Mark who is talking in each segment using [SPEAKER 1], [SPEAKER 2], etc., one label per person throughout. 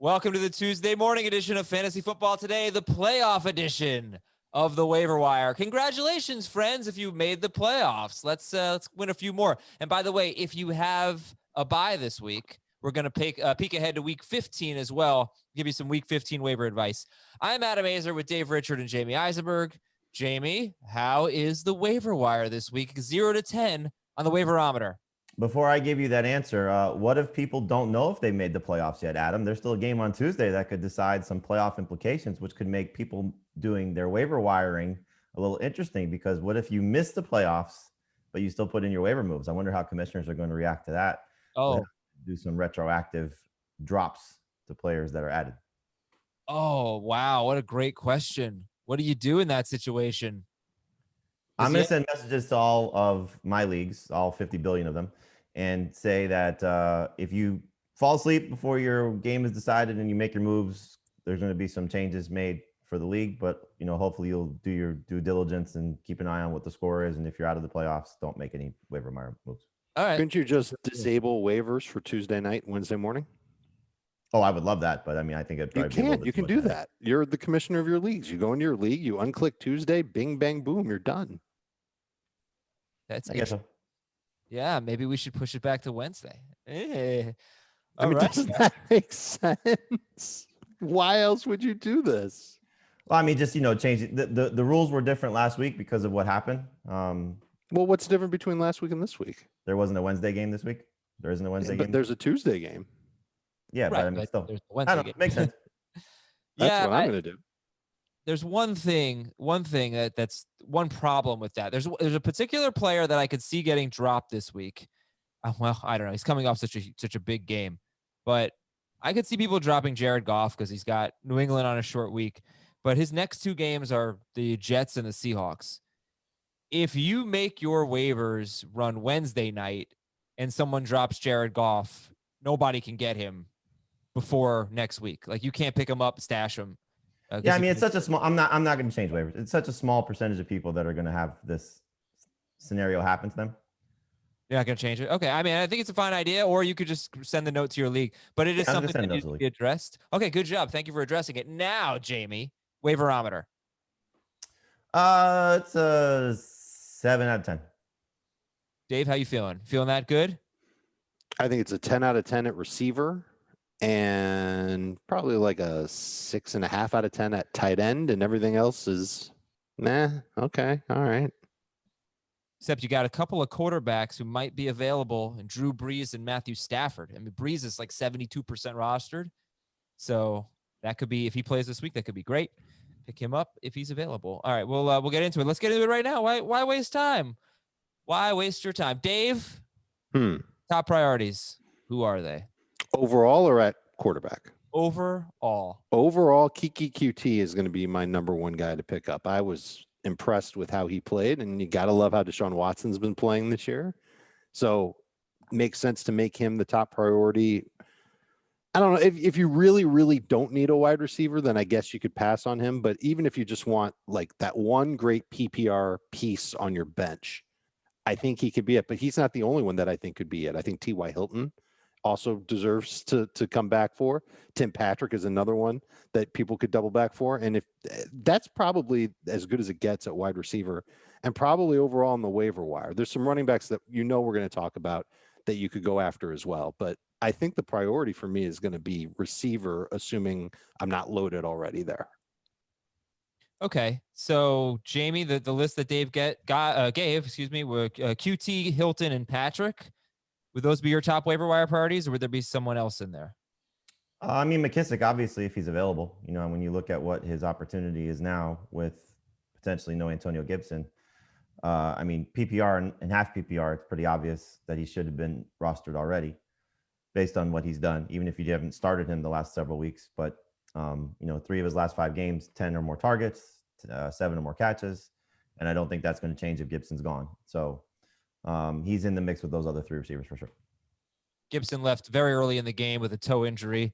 [SPEAKER 1] Welcome to the Tuesday morning edition of Fantasy Football Today, the playoff edition of the waiver wire. Congratulations, friends, if you made the playoffs. Let's win a few more. And by the way, if you have a bye this week, we're going to peek ahead to week 15 as well, give you some week 15 waiver advice. I'm Adam Azer with Dave Richard and Jamie Eisenberg. Jamie, how is the waiver wire this week? 0 to 10 on the waiverometer.
[SPEAKER 2] Before I give you that answer, what if people don't know if they made the playoffs yet, Adam? There's still a game on Tuesday that could decide some playoff implications, which could make people doing their waiver wiring a little interesting, because what if you miss the playoffs, but you still put in your waiver moves? I wonder how commissioners are going to react to that. Do some retroactive drops to players that are added.
[SPEAKER 1] Oh, wow. What a great question. What do you do in that situation?
[SPEAKER 2] I'm going to send messages to all of my leagues, all 50 billion of them, and say that if you fall asleep before your game is decided and you make your moves, there's going to be some changes made for the league. But, hopefully you'll do your due diligence and keep an eye on what the score is. And if you're out of the playoffs, don't make any waiver wire moves.
[SPEAKER 1] All right.
[SPEAKER 3] Couldn't you just disable waivers for Tuesday night, Wednesday morning?
[SPEAKER 2] Oh, I would love that. But, I think
[SPEAKER 3] you can do that. You're the commissioner of your leagues. You go into your league, you unclick Tuesday, bing, bang, boom, you're done.
[SPEAKER 1] That's
[SPEAKER 2] I guess so.
[SPEAKER 1] Yeah, maybe we should push it back to Wednesday.
[SPEAKER 3] Doesn't that make sense? Why else would you do this?
[SPEAKER 2] Well, just change it. The rules were different last week because of what happened.
[SPEAKER 3] Well, what's different between last week and this week?
[SPEAKER 2] There wasn't a Wednesday game this week. There isn't a Wednesday game.
[SPEAKER 3] But there's a Tuesday game.
[SPEAKER 2] Yeah,
[SPEAKER 1] right,
[SPEAKER 2] but still,
[SPEAKER 1] there's a Wednesday game.
[SPEAKER 2] Makes sense.
[SPEAKER 3] That's what I'm going to do.
[SPEAKER 1] There's one that's one problem with that. There's a particular player that I could see getting dropped this week. Well, I don't know. He's coming off such a big game, but I could see people dropping Jared Goff because he's got New England on a short week, but his next two games are the Jets and the Seahawks. If you make your waivers run Wednesday night and someone drops Jared Goff, nobody can get him before next week. Like, you can't pick him up, stash him.
[SPEAKER 2] It's such a small. I'm not going to change waivers. It's such a small percentage of people that are going to have this scenario happen to them.
[SPEAKER 1] You're not going to change it. Okay. I think it's a fine idea, or you could just send the note to your league. But it is something that needs to be addressed. Okay, good job. Thank you for addressing it. Now, Jamie, waiverometer.
[SPEAKER 2] It's a 7 out of 10.
[SPEAKER 1] Dave, how you feeling? Feeling that good?
[SPEAKER 3] I think it's a 10 out of 10 at receiver, and probably like a 6.5 out of 10 at tight end, and everything else is okay, all right.
[SPEAKER 1] Except you got a couple of quarterbacks who might be available, and Drew Brees and Matthew Stafford. Brees is like 72% rostered, so that could be, if he plays this week, that could be great. Pick him up if he's available. All right, we'll get into it. Let's get into it right now. Why waste time? Why waste your time, Dave? Top priorities. Who are they?
[SPEAKER 3] Overall or at quarterback?
[SPEAKER 1] Overall,
[SPEAKER 3] Keke Coutee is going to be my number one guy to pick up. I was impressed with how he played, and you got to love how Deshaun Watson's been playing this year. So makes sense to make him the top priority. I don't know, if you really, really don't need a wide receiver, then I guess you could pass on him. But even if you just want like that one great PPR piece on your bench, I think he could be it. But he's not the only one that I think could be it. I think T.Y. Hilton also deserves to come back for. Tim Patrick is another one that people could double back for. And if that's probably as good as it gets at wide receiver, and probably overall on the waiver wire. There's some running backs that we're going to talk about that you could go after as well. But I think the priority for me is going to be receiver, assuming I'm not loaded already there.
[SPEAKER 1] Okay, so Jamie, the list that Dave gave, were QT, Hilton, and Patrick. Would those be your top waiver wire priorities, or would there be someone else in there?
[SPEAKER 2] McKissic, obviously, if he's available. When you look at what his opportunity is now with potentially no Antonio Gibson, PPR and half PPR, it's pretty obvious that he should have been rostered already based on what he's done, even if you haven't started him the last several weeks. But, 3 of his last 5 games, 10 or more targets, 7 or more catches. And I don't think that's going to change if Gibson's gone. So he's in the mix with those other 3 receivers for sure.
[SPEAKER 1] Gibson left very early in the game with a toe injury.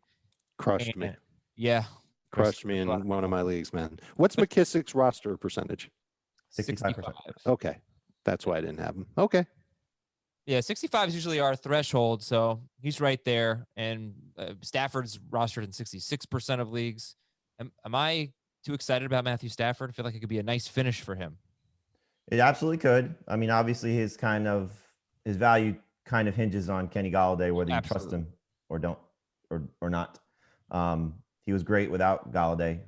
[SPEAKER 3] Crushed me.
[SPEAKER 1] Yeah.
[SPEAKER 3] Crushed me in one of my leagues, man. What's McKissic's roster percentage?
[SPEAKER 2] 65%.
[SPEAKER 3] Okay. That's why I didn't have him. Okay.
[SPEAKER 1] Yeah, 65 is usually our threshold, so he's right there. And Stafford's rostered in 66% of leagues. Am I too excited about Matthew Stafford? I feel like it could be a nice finish for him.
[SPEAKER 2] It absolutely could. I mean, obviously his value kind of hinges on Kenny Galladay, whether you trust him or don't or not. He was great without Galladay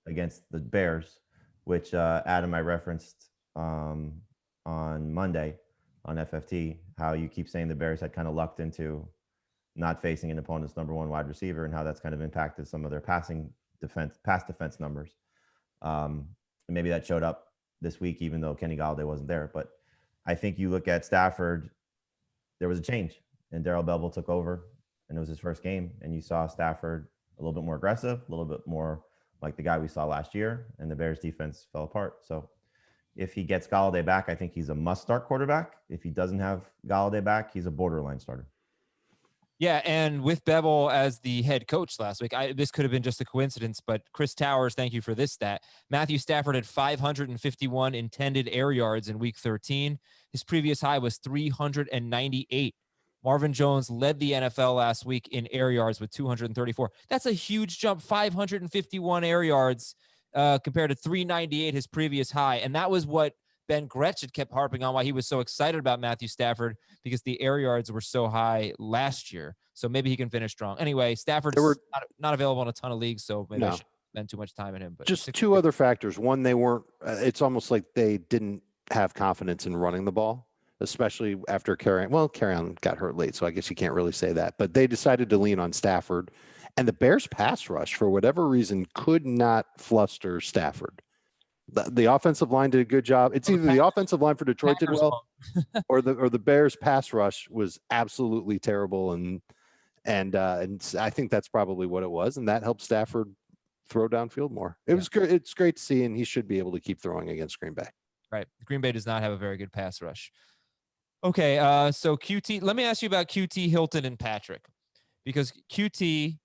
[SPEAKER 2] against the Bears, which Adam I referenced on Monday on FFT, how you keep saying the Bears had kind of lucked into not facing an opponent's number one wide receiver and how that's kind of impacted some of their pass defense numbers. And maybe that showed up this week, even though Kenny Galladay wasn't there. But I think you look at Stafford, there was a change, and Darrell Bevell took over, and it was his first game, and you saw Stafford a little bit more aggressive, a little bit more like the guy we saw last year, and the Bears defense fell apart. So if he gets Galladay back, I think he's a must-start quarterback. If he doesn't have Galladay back, he's a borderline starter.
[SPEAKER 1] Yeah, and with Bevell as the head coach last week, this could have been just a coincidence, but Chris Towers, thank you for this stat. Matthew Stafford had 551 intended air yards in Week 13. His previous high was 398. Marvin Jones led the NFL last week in air yards with 234. That's a huge jump, 551 air yards compared to 398, his previous high. And that was what Ben Gretsch kept harping on, why he was so excited about Matthew Stafford, because the air yards were so high last year. So maybe he can finish strong. Anyway, Stafford's not available in a ton of leagues, so maybe I shouldn't spend too much time on him. But
[SPEAKER 3] just two other factors. One, they weren't. It's almost like they didn't have confidence in running the ball, especially after Carrion got hurt late, so I guess you can't really say that. But they decided to lean on Stafford, and the Bears pass rush, for whatever reason, could not fluster Stafford. The offensive line did a good job. It's either the offensive line for Detroit did well, or the Bears pass rush was absolutely terrible, and I think that's probably what it was, and that helped Stafford throw downfield more. It's great to see, and he should be able to keep throwing against Green Bay.
[SPEAKER 1] Right, Green Bay does not have a very good pass rush. Okay, so QT. Let me ask you about QT, Hilton, and Patrick, because QT.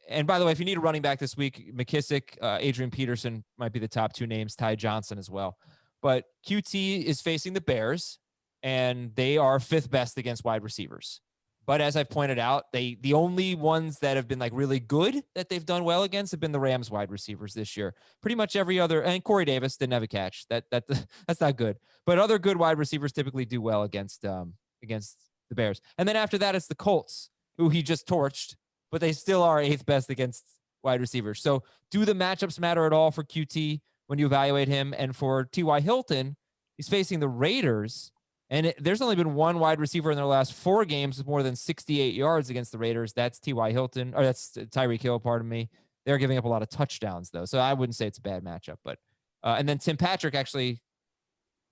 [SPEAKER 1] And by the way, if you need a running back this week, McKissic, Adrian Peterson might be the top two names, Ty Johnson as well. But QT is facing the Bears, and they are fifth best against wide receivers. But as I've pointed out, the only ones that have been like really good that they've done well against have been the Rams wide receivers this year. Pretty much every other, and Corey Davis didn't have a catch. That's not good. But other good wide receivers typically do well against the Bears. And then after that, it's the Colts, who he just torched, but they still are eighth best against wide receivers. So do the matchups matter at all for QT when you evaluate him? And for T.Y. Hilton, he's facing the Raiders, and there's only been one wide receiver in their last 4 games with more than 68 yards against the Raiders. That's T.Y. Hilton, or that's Tyreek Hill, pardon me. They're giving up a lot of touchdowns, though, so I wouldn't say it's a bad matchup. But and then Tim Patrick actually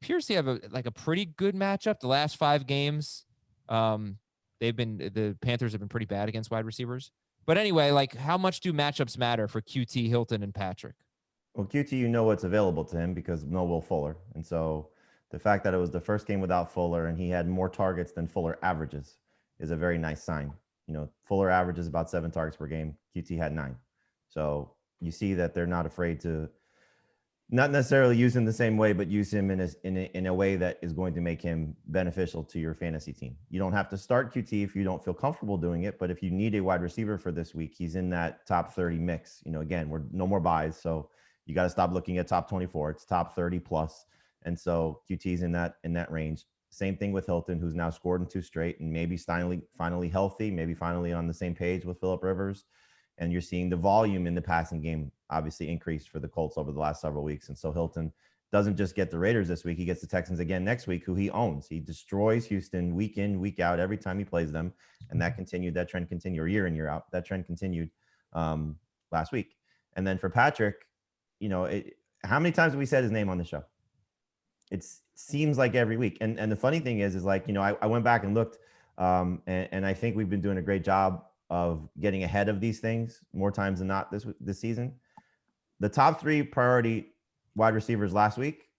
[SPEAKER 1] appears to have a pretty good matchup. The last 5 games, the Panthers have been pretty bad against wide receivers. But anyway, like, how much do matchups matter for QT, Hilton, and Patrick?
[SPEAKER 2] Well, QT, you know what's available to him because no Will Fuller. And so the fact that it was the first game without Fuller and he had more targets than Fuller averages is a very nice sign. You know, Fuller averages about 7 targets per game. QT had 9. So you see that they're not afraid to not necessarily use him the same way, but use him in a way that is going to make him beneficial to your fantasy team. You don't have to start QT if you don't feel comfortable doing it, but if you need a wide receiver for this week, he's in that top 30 mix. You know, again, we're no more buys, so you got to stop looking at top 24. It's top 30 plus, and so QT's in that range. Same thing with Hilton, who's now scored in 2 straight, and maybe finally healthy, maybe finally on the same page with Phillip Rivers. And you're seeing the volume in the passing game obviously increased for the Colts over the last several weeks. And so Hilton doesn't just get the Raiders this week. He gets the Texans again next week, who he owns. He destroys Houston week in, week out, every time he plays them. And that trend continued, or year in, year out. That trend continued last week. And then for Patrick, you know, how many times have we said his name on the show? It seems like every week. And the funny thing is like, you know, I went back and looked, and I think we've been doing a great job of getting ahead of these things more times than not this season. The top 3 priority wide receivers last week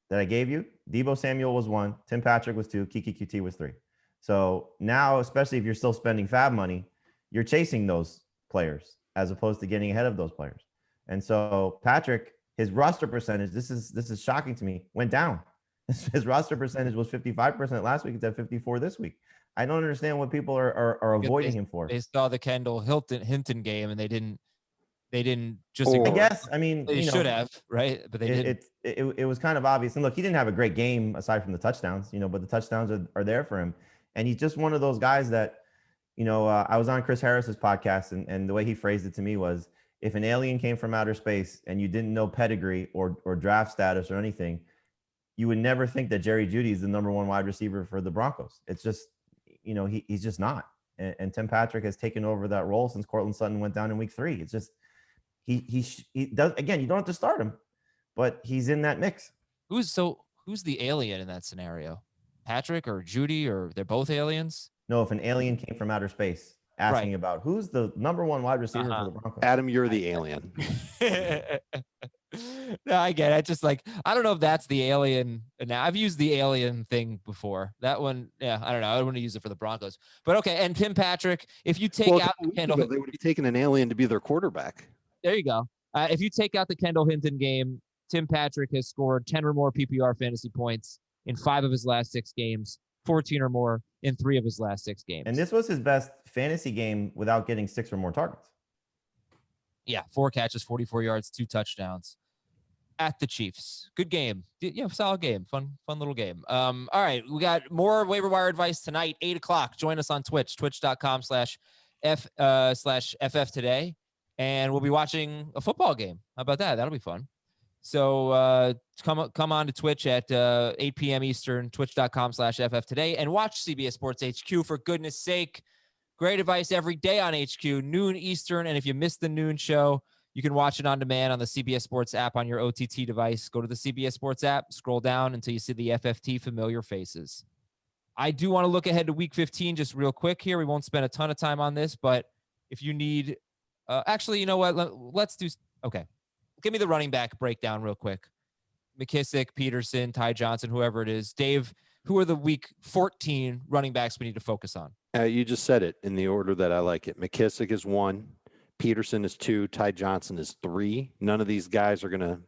[SPEAKER 2] that I gave you, Deebo Samuel was 1, Tim Patrick was 2, Keke Coutee was 3. So now, especially if you're still spending fab money, you're chasing those players as opposed to getting ahead of those players. And so Patrick, his roster percentage, this is shocking to me, went down. His roster percentage was 55% last week. It's at 54 this week. I don't understand what people are avoiding him for.
[SPEAKER 1] They saw the Kendall Hinton game and they didn't just.
[SPEAKER 2] I guess. I mean,
[SPEAKER 1] they should have, right? But they didn't.
[SPEAKER 2] It was kind of obvious. And look, he didn't have a great game aside from the touchdowns, but the touchdowns are there for him. And he's just one of those guys that, I was on Chris Harris's podcast, and the way he phrased it to me was, if an alien came from outer space and you didn't know pedigree or draft status or anything, you would never think that Jerry Jeudy is the number one wide receiver for the Broncos. It's just, he's just not. And Tim Patrick has taken over that role since Cortland Sutton went down in week 3. It's just, he does, again, you don't have to start him, but he's in that mix.
[SPEAKER 1] Who's the alien in that scenario? Patrick or Jeudy, or they're both aliens?
[SPEAKER 2] No, if an alien came from outer space asking about who's the number one wide receiver for the Broncos.
[SPEAKER 3] Adam, you're the alien.
[SPEAKER 1] No, I get it. I just I don't know if that's the alien. Now I've used the alien thing before. That one, yeah, I don't know. I don't want to use it for the Broncos, but okay. And Tim Patrick, if you take out the Kendall,
[SPEAKER 3] they would have taken an alien to be their quarterback.
[SPEAKER 1] There you go. If you take out the Kendall Hinton game, Tim Patrick has scored 10 or more PPR fantasy points in 5 of his last 6 games, 14 or more in 3 of his last 6 games.
[SPEAKER 2] And this was his best fantasy game without getting 6 or more targets.
[SPEAKER 1] Yeah, 4 catches, 44 yards, 2 touchdowns at the Chiefs. Good game. Yeah, solid game. Fun little game. All right, we got more waiver wire advice tonight, 8:00. Join us on Twitch, twitch.com/FF today. And we'll be watching a football game. How about that? That'll be fun. So come on to Twitch at 8 p.m. Eastern, twitch.com/FF today, and watch CBS Sports HQ, for goodness sake. Great advice every day on HQ, noon Eastern. And if you missed the noon show, you can watch it on demand on the CBS Sports app on your OTT device. Go to the CBS Sports app, scroll down until you see the FFT familiar faces. I do want to look ahead to week 15 just real quick here. We won't spend a ton of time on this, but if you need, actually, you know what? Let's do, okay. Give me the running back breakdown real quick. McKissic, Peterson, Ty Johnson, whoever it is. Dave, who are the week 14 running backs we need to focus on?
[SPEAKER 3] You just said it in the order that I like it. McKissic is 1. Peterson is 2. Ty Johnson is 3. None of these guys are going to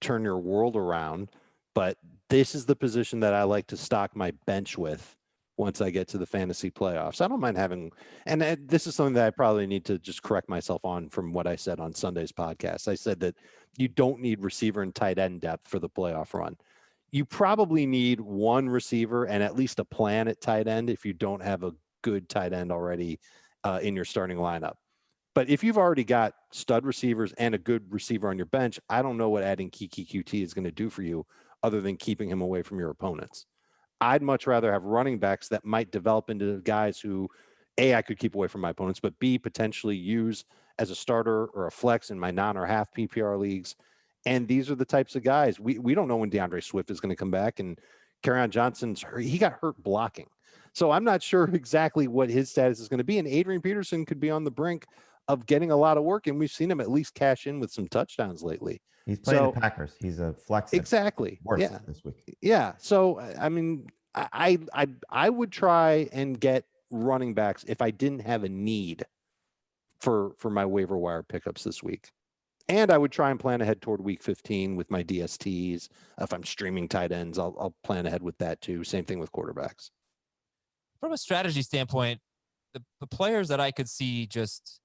[SPEAKER 3] turn your world around, but this is the position that I like to stock my bench with once I get to the fantasy playoffs. I don't mind having, and this is something that I probably need to just correct myself on from what I said on Sunday's podcast. I said that you don't need receiver and tight end depth for the playoff run. You probably need one receiver and at least a plan at tight end if you don't have a good tight end already in your starting lineup. But if you've already got stud receivers and a good receiver on your bench, I don't know what adding Keke Coutee is going to do for you other than keeping him away from your opponents. I'd much rather have running backs that might develop into guys who, A, I could keep away from my opponents, but B, potentially use as a starter or a flex in my non or half PPR leagues. And these are the types of guys. We don't know when DeAndre Swift is going to come back, and Kerryon Johnson's he got hurt blocking. So I'm not sure exactly what his status is going to be. And Adrian Peterson could be on the brink of getting a lot of work, and we've seen him at least cash in with some touchdowns lately.
[SPEAKER 2] He's playing the Packers. He's a flex.
[SPEAKER 3] Exactly.
[SPEAKER 2] Worse
[SPEAKER 3] yeah.
[SPEAKER 2] This week.
[SPEAKER 3] Yeah. So I mean, I would try and get running backs if I didn't have a need for my waiver wire pickups this week. And I would try and plan ahead toward week 15 with my DSTs. If I'm streaming tight ends, I'll plan ahead with that too. Same thing with quarterbacks.
[SPEAKER 1] From a strategy standpoint, the players that I could see just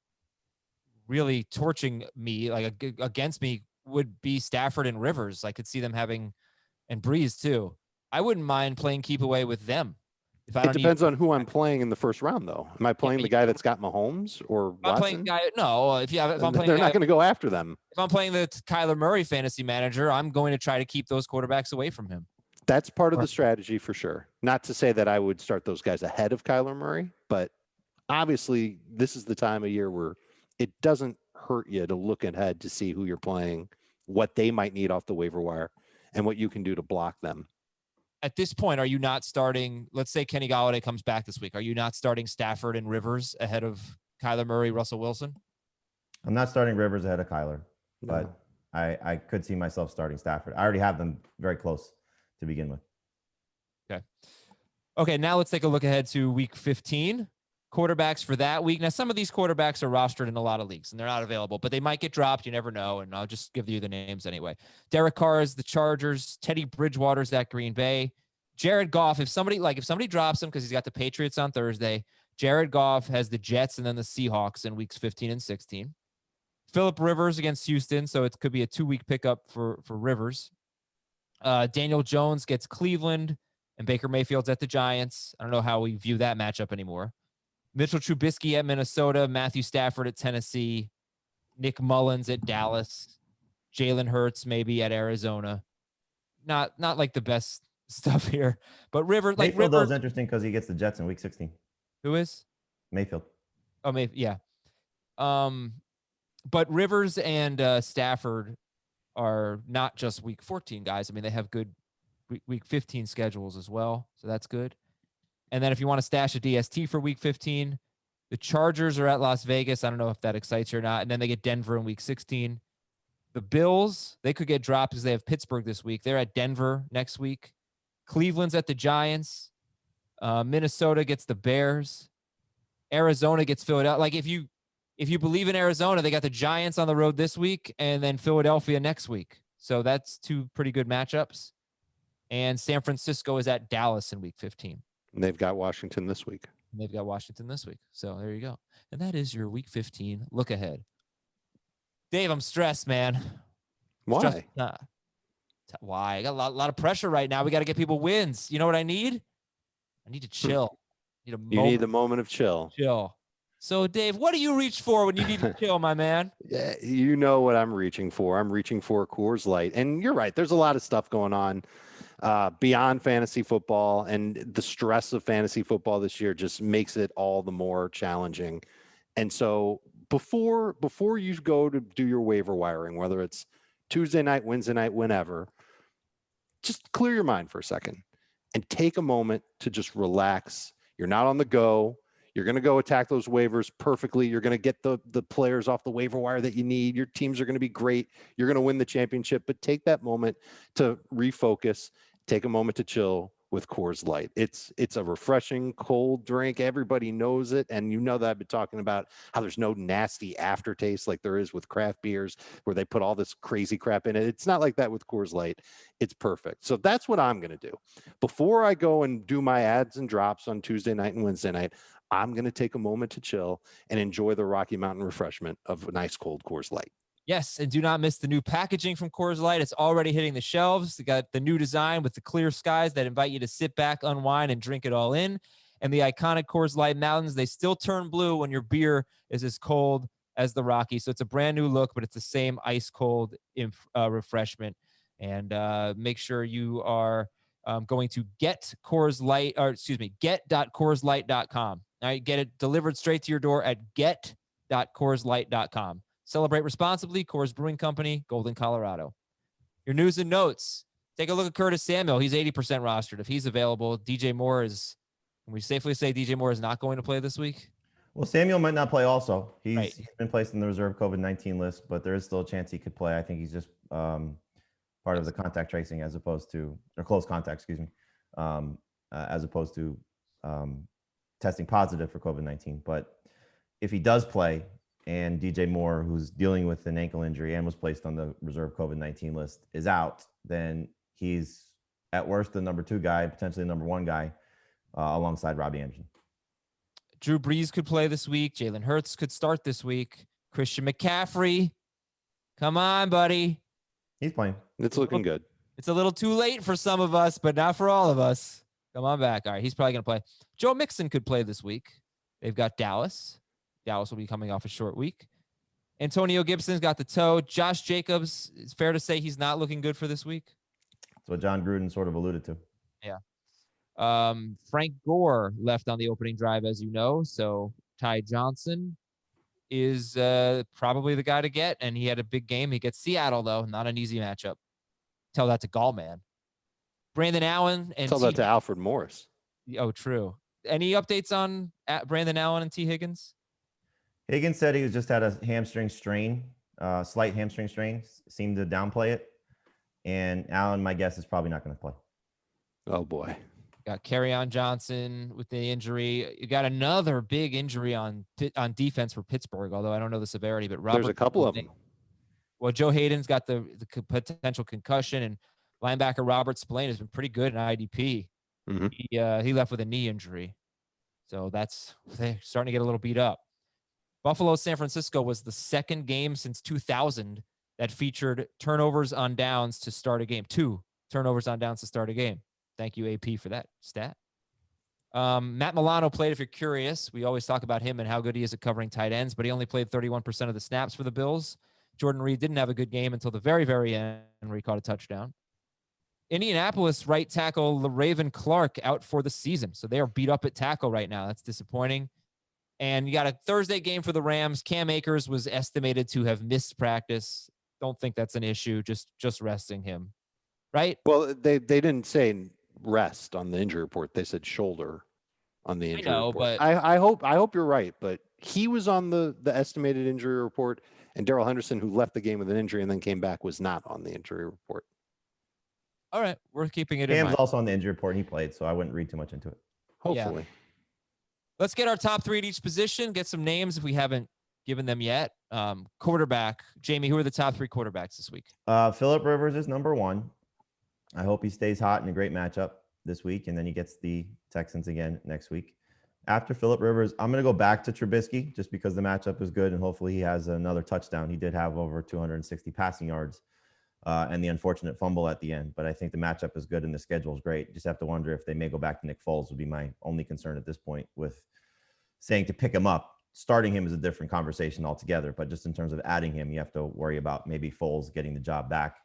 [SPEAKER 1] really torching me, like against me, would be Stafford and Rivers. I could see them having, and Breeze too. I wouldn't mind playing keep away with them.
[SPEAKER 3] It depends on who I'm playing in the first round, though. Am I playing the guy that's got Mahomes or Watson?
[SPEAKER 1] I'm playing no. If I'm playing,
[SPEAKER 3] they're not going to go after them.
[SPEAKER 1] If I'm playing the Kyler Murray fantasy manager, I'm going to try to keep those quarterbacks away from him.
[SPEAKER 3] That's part of the strategy for sure. Not to say that I would start those guys ahead of Kyler Murray, but obviously this is the time of year where it doesn't hurt you to look ahead to see who you're playing, what they might need off the waiver wire, and what you can do to block them.
[SPEAKER 1] At this point, are you not starting, let's say Kenny Golladay comes back this week, are you not starting Stafford and Rivers ahead of Kyler Murray, Russell Wilson?
[SPEAKER 2] I'm not starting Rivers ahead of Kyler, but I could see myself starting Stafford. I already have them very close to begin with.
[SPEAKER 1] Okay, now let's take a look ahead to week 15. quarterbacks for that week. Now, some of these quarterbacks are rostered in a lot of leagues and they're not available, but they might get dropped. You never know. And I'll just give you the names anyway. Derek Carr is the Chargers. Teddy Bridgewater's at Green Bay. Jared Goff, if somebody drops him because he's got the Patriots on Thursday, Jared Goff has the Jets and then the Seahawks in weeks 15 and 16. Phillip Rivers against Houston, so it could be a 2-week pickup for Rivers. Daniel Jones gets Cleveland, and Baker Mayfield's at the Giants. I don't know how we view that matchup anymore. Mitchell Trubisky at Minnesota, Matthew Stafford at Tennessee, Nick Mullins at Dallas, Jalen Hurts maybe at Arizona. Not like the best stuff here, but
[SPEAKER 2] Mayfield though is interesting because he gets the Jets in week 16.
[SPEAKER 1] Who is?
[SPEAKER 2] Mayfield.
[SPEAKER 1] Oh, Mayfield, yeah. But Rivers and Stafford are not just week 14 guys. I mean, they have good week 15 schedules as well, so that's good. And then if you want to stash a DST for week 15, the Chargers are at Las Vegas. I don't know if that excites you or not. And then they get Denver in week 16. The Bills, they could get dropped because they have Pittsburgh this week. They're at Denver next week. Cleveland's at the Giants. Minnesota gets the Bears. Arizona gets Philadelphia. Like if you believe in Arizona, they got the Giants on the road this week and then Philadelphia next week. So that's 2 pretty good matchups. And San Francisco is at Dallas in week 15.
[SPEAKER 3] And they've got Washington this week.
[SPEAKER 1] So there you go. And that is your week 15 look ahead. Dave, I'm stressed, man.
[SPEAKER 3] Why?
[SPEAKER 1] Why? I got a lot of pressure right now. We got to get people wins. You know what I need? I need to chill.
[SPEAKER 3] You need the moment of chill.
[SPEAKER 1] So, Dave, what do you reach for when you need to chill, my man?
[SPEAKER 3] Yeah, you know what I'm reaching for. I'm reaching for Coors Light. And you're right. There's a lot of stuff going on beyond fantasy football. And the stress of fantasy football this year just makes it all the more challenging. And so before you go to do your waiver wiring, whether it's Tuesday night, Wednesday night, whenever, just clear your mind for a second and take a moment to just relax. You're not on the go. You're going to go attack those waivers perfectly. You're going to get the players off the waiver wire that you need. Your teams are going to be great. You're going to win the championship, but take that moment to refocus, take a moment to chill with Coors Light. It's a refreshing cold drink. Everybody knows it. And you know that I've been talking about how there's no nasty aftertaste like there is with craft beers where they put all this crazy crap in it. It's not like that with Coors Light. It's perfect. So that's what I'm going to do. Before I go and do my ads and drops on Tuesday night and Wednesday night, I'm going to take a moment to chill and enjoy the Rocky Mountain refreshment of a nice cold Coors Light.
[SPEAKER 1] Yes, and do not miss the new packaging from Coors Light. It's already hitting the shelves. They got the new design with the clear skies that invite you to sit back, unwind, and drink it all in. And the iconic Coors Light mountains, they still turn blue when your beer is as cold as the Rocky. So it's a brand new look, but it's the same ice cold refreshment. And make sure you are going to get.CoorsLight.com. All right, get it delivered straight to your door at get.CoorsLight.com. Celebrate responsibly. Coors Brewing Company, Golden, Colorado. Your news and notes. Take a look at Curtis Samuel. He's 80% rostered. If he's available, DJ Moore is, can we safely say DJ Moore is not going to play this week?
[SPEAKER 2] Well, Samuel might not play also. He's
[SPEAKER 1] Right.
[SPEAKER 2] been placed in the reserve COVID-19 list, but there is still a chance he could play. I think he's just part of the contact tracing as opposed to, or close contact, as opposed to testing positive for COVID-19. But if he does play and DJ Moore, who's dealing with an ankle injury and was placed on the reserve COVID-19 list, is out, then he's at worst the number 2 guy, potentially the number 1 guy alongside Robbie Anderson.
[SPEAKER 1] Drew Brees could play this week. Jalen Hurts could start this week. Christian McCaffrey. Come on, buddy.
[SPEAKER 2] He's playing.
[SPEAKER 3] It's looking good.
[SPEAKER 1] It's a little too late for some of us, but not for all of us. Come on back. All right, he's probably going to play. Joe Mixon could play this week. They've got Dallas. Dallas will be coming off a short week. Antonio Gibson's got the toe. Josh Jacobs, it's fair to say he's not looking good for this week.
[SPEAKER 2] That's what John Gruden sort of alluded to.
[SPEAKER 1] Yeah. Frank Gore left on the opening drive, as you know. So Ty Johnson is probably the guy to get, and he had a big game. He gets Seattle, though. Not an easy matchup. Tell that to Gallman. Brandon Allen and
[SPEAKER 3] Tell that to Alfred Morris.
[SPEAKER 1] Oh, true. Any updates on Brandon Allen and T. Higgins?
[SPEAKER 2] Higgins said he just had a hamstring strain, slight hamstring strain, seemed to downplay it. And Allen, my guess is probably not going to play.
[SPEAKER 3] Oh, boy.
[SPEAKER 1] Got Kerryon Johnson with the injury. You got another big injury on defense for Pittsburgh, although I don't know the severity. But
[SPEAKER 3] There's a couple of them.
[SPEAKER 1] Well, Joe Hayden's got the potential concussion, and linebacker Robert Spillane has been pretty good in IDP.
[SPEAKER 3] Mm-hmm.
[SPEAKER 1] He left with a knee injury, so they're starting to get a little beat up. Buffalo San Francisco was the second game since 2000 that featured turnovers on downs to start a game. 2 turnovers on downs to start a game. Thank you, AP, for that stat. Matt Milano played, if you're curious. We always talk about him and how good he is at covering tight ends, but he only played 31% of the snaps for the Bills. Jordan Reed didn't have a good game until the very, very end where he caught a touchdown. Indianapolis right tackle LaRaven Clark out for the season. So they are beat up at tackle right now. That's disappointing. And you got a Thursday game for the Rams. Cam Akers was estimated to have missed practice. Don't think that's an issue. Just resting him. Right?
[SPEAKER 3] Well, they didn't say rest on the injury report. They said shoulder on the injury report.
[SPEAKER 1] But
[SPEAKER 3] I hope you're right, but he was on the estimated injury report, and Darrell Henderson, who left the game with an injury and then came back, was not on the injury report.
[SPEAKER 1] All right, we're keeping it in
[SPEAKER 2] Cam's
[SPEAKER 1] mind.
[SPEAKER 2] also on the injury report, and he played, so I wouldn't read too much into it.
[SPEAKER 3] Hopefully.
[SPEAKER 1] Yeah. Let's get our top 3 at each position. Get some names if we haven't given them yet. Quarterback, Jamie, who are the top 3 quarterbacks this week?
[SPEAKER 2] Phillip Rivers is number 1. I hope he stays hot in a great matchup this week, and then he gets the Texans again next week. After Phillip Rivers, I'm going to go back to Trubisky just because the matchup is good, and hopefully he has another touchdown. He did have over 260 passing yards and the unfortunate fumble at the end, but I think the matchup is good and the schedule is great. Just have to wonder if they may go back to Nick Foles would be my only concern at this point with saying to pick him up. Starting him is a different conversation altogether, but just in terms of adding him, you have to worry about maybe Foles getting the job back.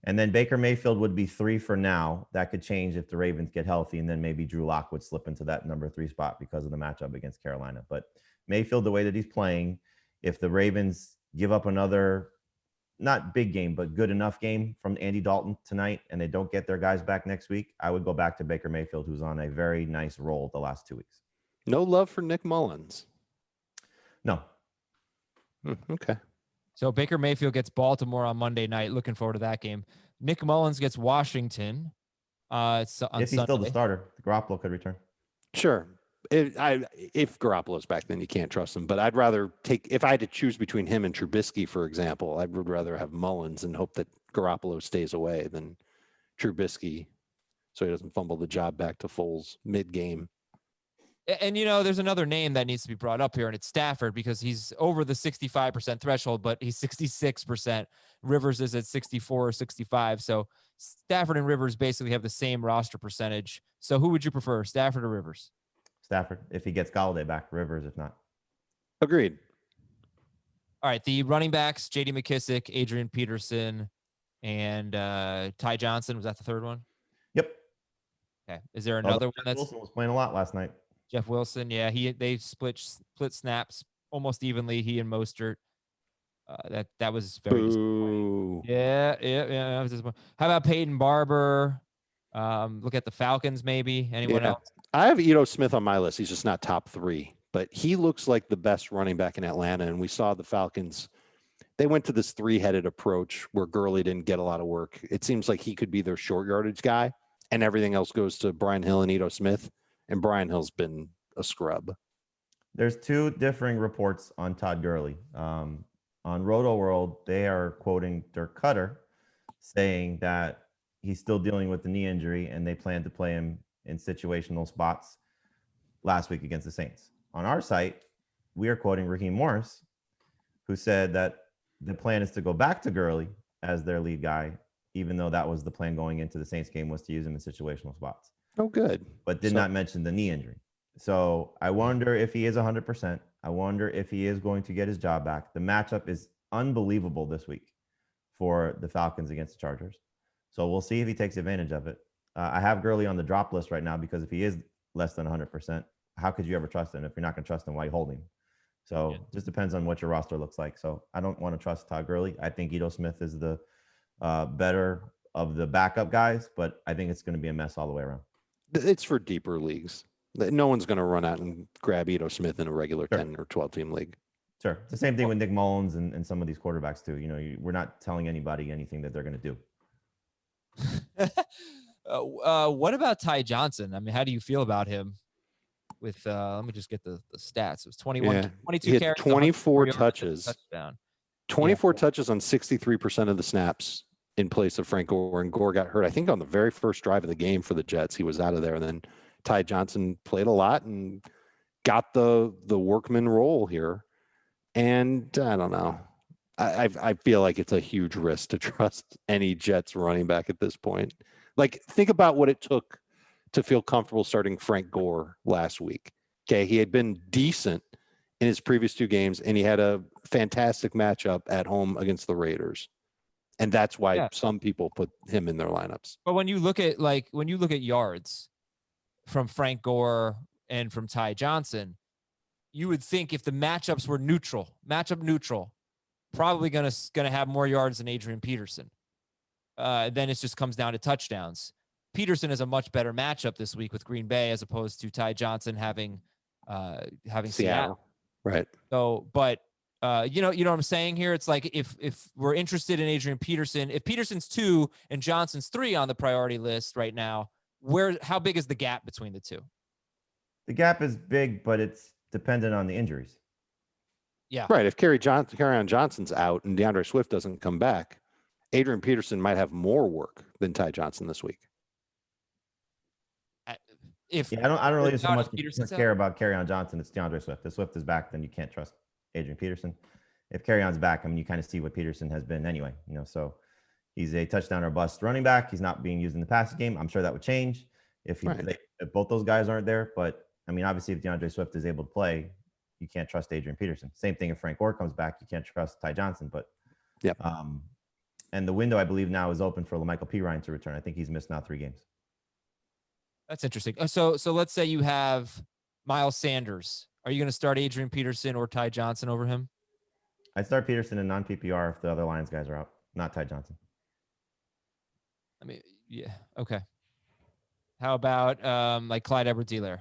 [SPEAKER 2] And then Baker Mayfield would be 3 for now. That could change if the Ravens get healthy, and then maybe Drew Lock would slip into that number 3 spot because of the matchup against Carolina. But Mayfield, the way that he's playing, if the Ravens give up another, not big game, but good enough game from Andy Dalton tonight, and they don't get their guys back next week, I would go back to Baker Mayfield, who's on a very nice roll the last 2 weeks.
[SPEAKER 3] No love for Nick Mullins.
[SPEAKER 2] No.
[SPEAKER 3] Okay.
[SPEAKER 1] So Baker Mayfield gets Baltimore on Monday night. Looking forward to that game. Nick Mullins gets Washington. It's on
[SPEAKER 2] if he's
[SPEAKER 1] Sunday.
[SPEAKER 2] still the starter, Garoppolo could return.
[SPEAKER 3] Sure. If Garoppolo's back, then you can't trust him. But I'd rather if I had to choose between him and Trubisky, for example, I would rather have Mullins and hope that Garoppolo stays away than Trubisky so he doesn't fumble the job back to Foles mid-game.
[SPEAKER 1] And, there's another name that needs to be brought up here, and it's Stafford because he's over the 65% threshold, but he's 66%. Rivers is at 64 or 65. So Stafford and Rivers basically have the same roster percentage. So who would you prefer, Stafford or Rivers?
[SPEAKER 2] Stafford, if he gets Galladay back. Rivers, if not.
[SPEAKER 3] Agreed.
[SPEAKER 1] All right, the running backs, J.D. McKissic, Adrian Peterson, and Ty Johnson. Was that the third one?
[SPEAKER 2] Yep.
[SPEAKER 1] Okay. Is there another one
[SPEAKER 2] Jeff Wilson was playing a lot last night.
[SPEAKER 1] Jeff Wilson, yeah, they split snaps almost evenly. He and Mostert. That was very disappointing. Yeah. That was disappointing. How about Peyton Barber? Look at the Falcons, maybe. Anyone else?
[SPEAKER 3] I have Ito Smith on my list. He's just not top 3, but he looks like the best running back in Atlanta. And we saw the Falcons. They went to this 3-headed approach where Gurley didn't get a lot of work. It seems like he could be their short yardage guy, and everything else goes to Brian Hill and Ito Smith. And Brian Hill's been a scrub.
[SPEAKER 2] There's 2 differing reports on Todd Gurley. On Roto World, they are quoting Dirk Cutter saying that he's still dealing with the knee injury and they plan to play him in situational spots last week against the Saints. On our site, we are quoting Raheem Morris, who said that the plan is to go back to Gurley as their lead guy, even though that was the plan going into the Saints game, was to use him in situational spots.
[SPEAKER 3] Oh, good.
[SPEAKER 2] But did not mention the knee injury. So I wonder if he is 100%. I wonder if he is going to get his job back. The matchup is unbelievable this week for the Falcons against the Chargers. So we'll see if he takes advantage of it. I have Gurley on the drop list right now because if he is less than 100%, how could you ever trust him? If you're not going to trust him, why are you holding him? So just depends on what your roster looks like. So I don't want to trust Todd Gurley. I think Ito Smith is the better of the backup guys, but I think it's going to be a mess all the way around.
[SPEAKER 3] It's for deeper leagues. No one's going to run out and grab Ito Smith in a regular 10 or 12 team league.
[SPEAKER 2] Sure. It's the same thing with Nick Mullins and some of these quarterbacks too. We're not telling anybody anything that they're going to do.
[SPEAKER 1] What about Ty Johnson? I mean, how do you feel about him? With let me just get the stats. It was 21, 22
[SPEAKER 3] He had
[SPEAKER 1] carries,
[SPEAKER 3] 24
[SPEAKER 1] yards,
[SPEAKER 3] touches.
[SPEAKER 1] touchdown.
[SPEAKER 3] 24 touches on 63% of the snaps in place of Frank Gore, and Gore got hurt. I think on the very first drive of the game for the Jets, he was out of there, and then Ty Johnson played a lot and got the workman role here. And I don't know. I feel like it's a huge risk to trust any Jets running back at this point. Like, think about what it took to feel comfortable starting Frank Gore last week. Okay, he had been decent in his previous 2 games, and he had a fantastic matchup at home against the Raiders. And that's why some people put him in their lineups.
[SPEAKER 1] But when you look at yards from Frank Gore and from Ty Johnson, you would think if the matchups were neutral, probably gonna have more yards than Adrian Peterson. Then it just comes down to touchdowns. Peterson is a much better matchup this week with Green Bay as opposed to Ty Johnson having Seattle.
[SPEAKER 3] Right.
[SPEAKER 1] So, but you know what I'm saying here? It's like if we're interested in Adrian Peterson, if Peterson's 2 and Johnson's 3 on the priority list right now, how big is the gap between the two?
[SPEAKER 2] The gap is big, but it's dependent on the injuries.
[SPEAKER 1] Yeah.
[SPEAKER 3] Right. If Kerryon Johnson's out and DeAndre Swift doesn't come back, Adrian Peterson might have more work than Ty Johnson this week.
[SPEAKER 2] I don't really so much care about Kerryon Johnson. It's DeAndre Swift. If Swift is back, then you can't trust Adrian Peterson. If Kerryon's back, I mean, you kind of see what Peterson has been anyway. So he's a touchdown or bust running back. He's not being used in the passing game. I'm sure that would change if both those guys aren't there. But I mean, obviously, if DeAndre Swift is able to play, you can't trust Adrian Peterson. Same thing if Frank Gore comes back, you can't trust Ty Johnson. But and the window, I believe, now is open for LaMichael Pirine to return. I think he's missed now 3 games.
[SPEAKER 1] That's interesting. So let's say you have Miles Sanders. Are you going to start Adrian Peterson or Ty Johnson over him?
[SPEAKER 2] I'd start Peterson in non-PPR if the other Lions guys are out, not Ty Johnson.
[SPEAKER 1] I mean, yeah. Okay. How about like Clyde Edwards-Helaire?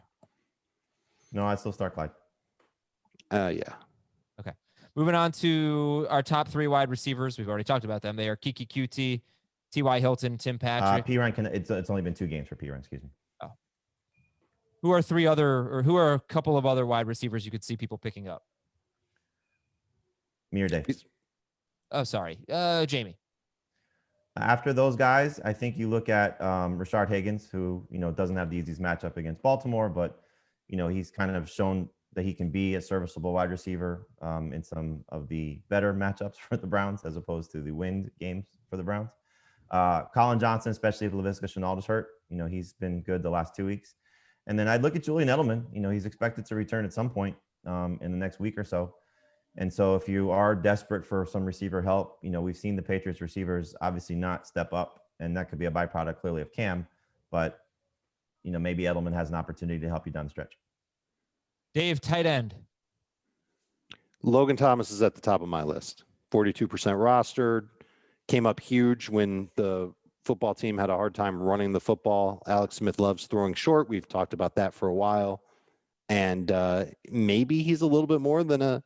[SPEAKER 2] No, I'd still start Clyde.
[SPEAKER 3] Yeah.
[SPEAKER 1] Okay. Moving on to our top 3 wide receivers. We've already talked about them. They are Keke Coutee, T.Y. Hilton, Tim Patrick.
[SPEAKER 2] Pirine it's only been 2 games for Pirine, excuse me.
[SPEAKER 1] Oh. Who are a couple of other wide receivers you could see people picking up?
[SPEAKER 2] Me or Dave?
[SPEAKER 1] Oh, sorry. Jamie.
[SPEAKER 2] After those guys, I think you look at Rashard Higgins, who, doesn't have the easiest matchup against Baltimore, but, he's kind of shown that he can be a serviceable wide receiver in some of the better matchups for the Browns as opposed to the wind games for the Browns. Colin Johnson, especially if Laviska Shenault is hurt, he's been good the last 2 weeks. And then I'd look at Julian Edelman. He's expected to return at some point in the next week or so. And so if you are desperate for some receiver help, we've seen the Patriots receivers obviously not step up, and that could be a byproduct clearly of Cam, but maybe Edelman has an opportunity to help you down the stretch.
[SPEAKER 1] Dave, tight end.
[SPEAKER 3] Logan Thomas is at the top of my list. 42% rostered. Came up huge when the football team had a hard time running the football. Alex Smith loves throwing short. We've talked about that for a while. And maybe he's a little bit more than a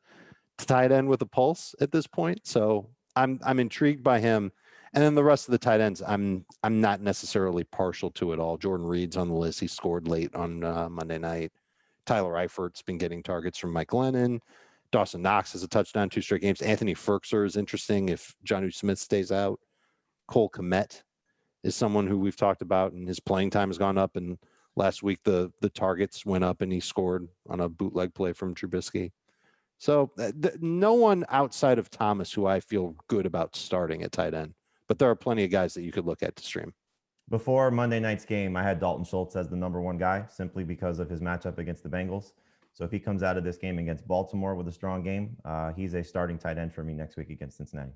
[SPEAKER 3] tight end with a pulse at this point. So I'm intrigued by him. And then the rest of the tight ends, I'm not necessarily partial to at all. Jordan Reed's on the list. He scored late on Monday night. Tyler Eifert's been getting targets from Mike Lennon. Dawson Knox has a touchdown 2 straight games. Anthony Firkser is interesting if Jonnu Smith stays out. Cole Comet is someone who we've talked about, and his playing time has gone up. And last week the targets went up, and he scored on a bootleg play from Trubisky. So no one outside of Thomas who I feel good about starting at tight end, but there are plenty of guys that you could look at to stream.
[SPEAKER 2] Before Monday night's game, I had Dalton Schultz as the number 1 guy simply because of his matchup against the Bengals. So if he comes out of this game against Baltimore with a strong game, he's a starting tight end for me next week against Cincinnati.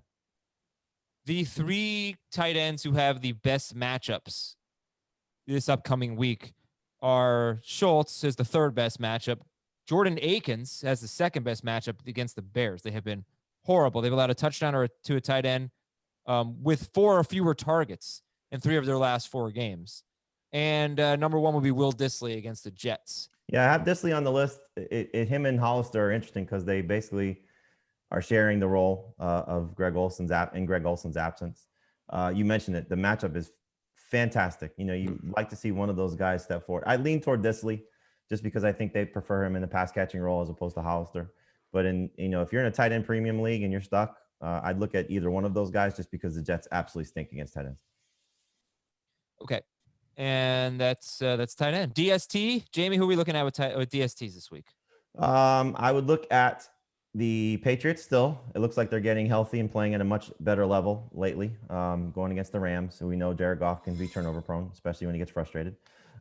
[SPEAKER 1] The 3 tight ends who have the best matchups this upcoming week are Schultz as the 3rd best matchup. Jordan Akins has the 2nd best matchup against the Bears. They have been horrible. They've allowed a touchdown to a tight end with 4 or fewer targets in 3 of their last 4 games. And number 1 will be Will Dissly against the Jets.
[SPEAKER 2] Yeah, I have Dissly on the list. Him and Hollister are interesting because they basically are sharing the role of Greg Olsen's absence. You mentioned it. The matchup is fantastic. You know, you like to see one of those guys step forward. I lean toward Disley just because I think they prefer him in the pass catching role as opposed to Hollister. But if you're in a tight end premium league and you're stuck, I'd look at either one of those guys just because the Jets absolutely stink against tight ends.
[SPEAKER 1] Okay. And that's tight end. DST, Jamie, who are we looking at with DSTs this week?
[SPEAKER 2] I would look at the Patriots still. It looks like they're getting healthy and playing at a much better level lately, going against the Rams. So we know Jared Goff can be turnover prone, especially when he gets frustrated.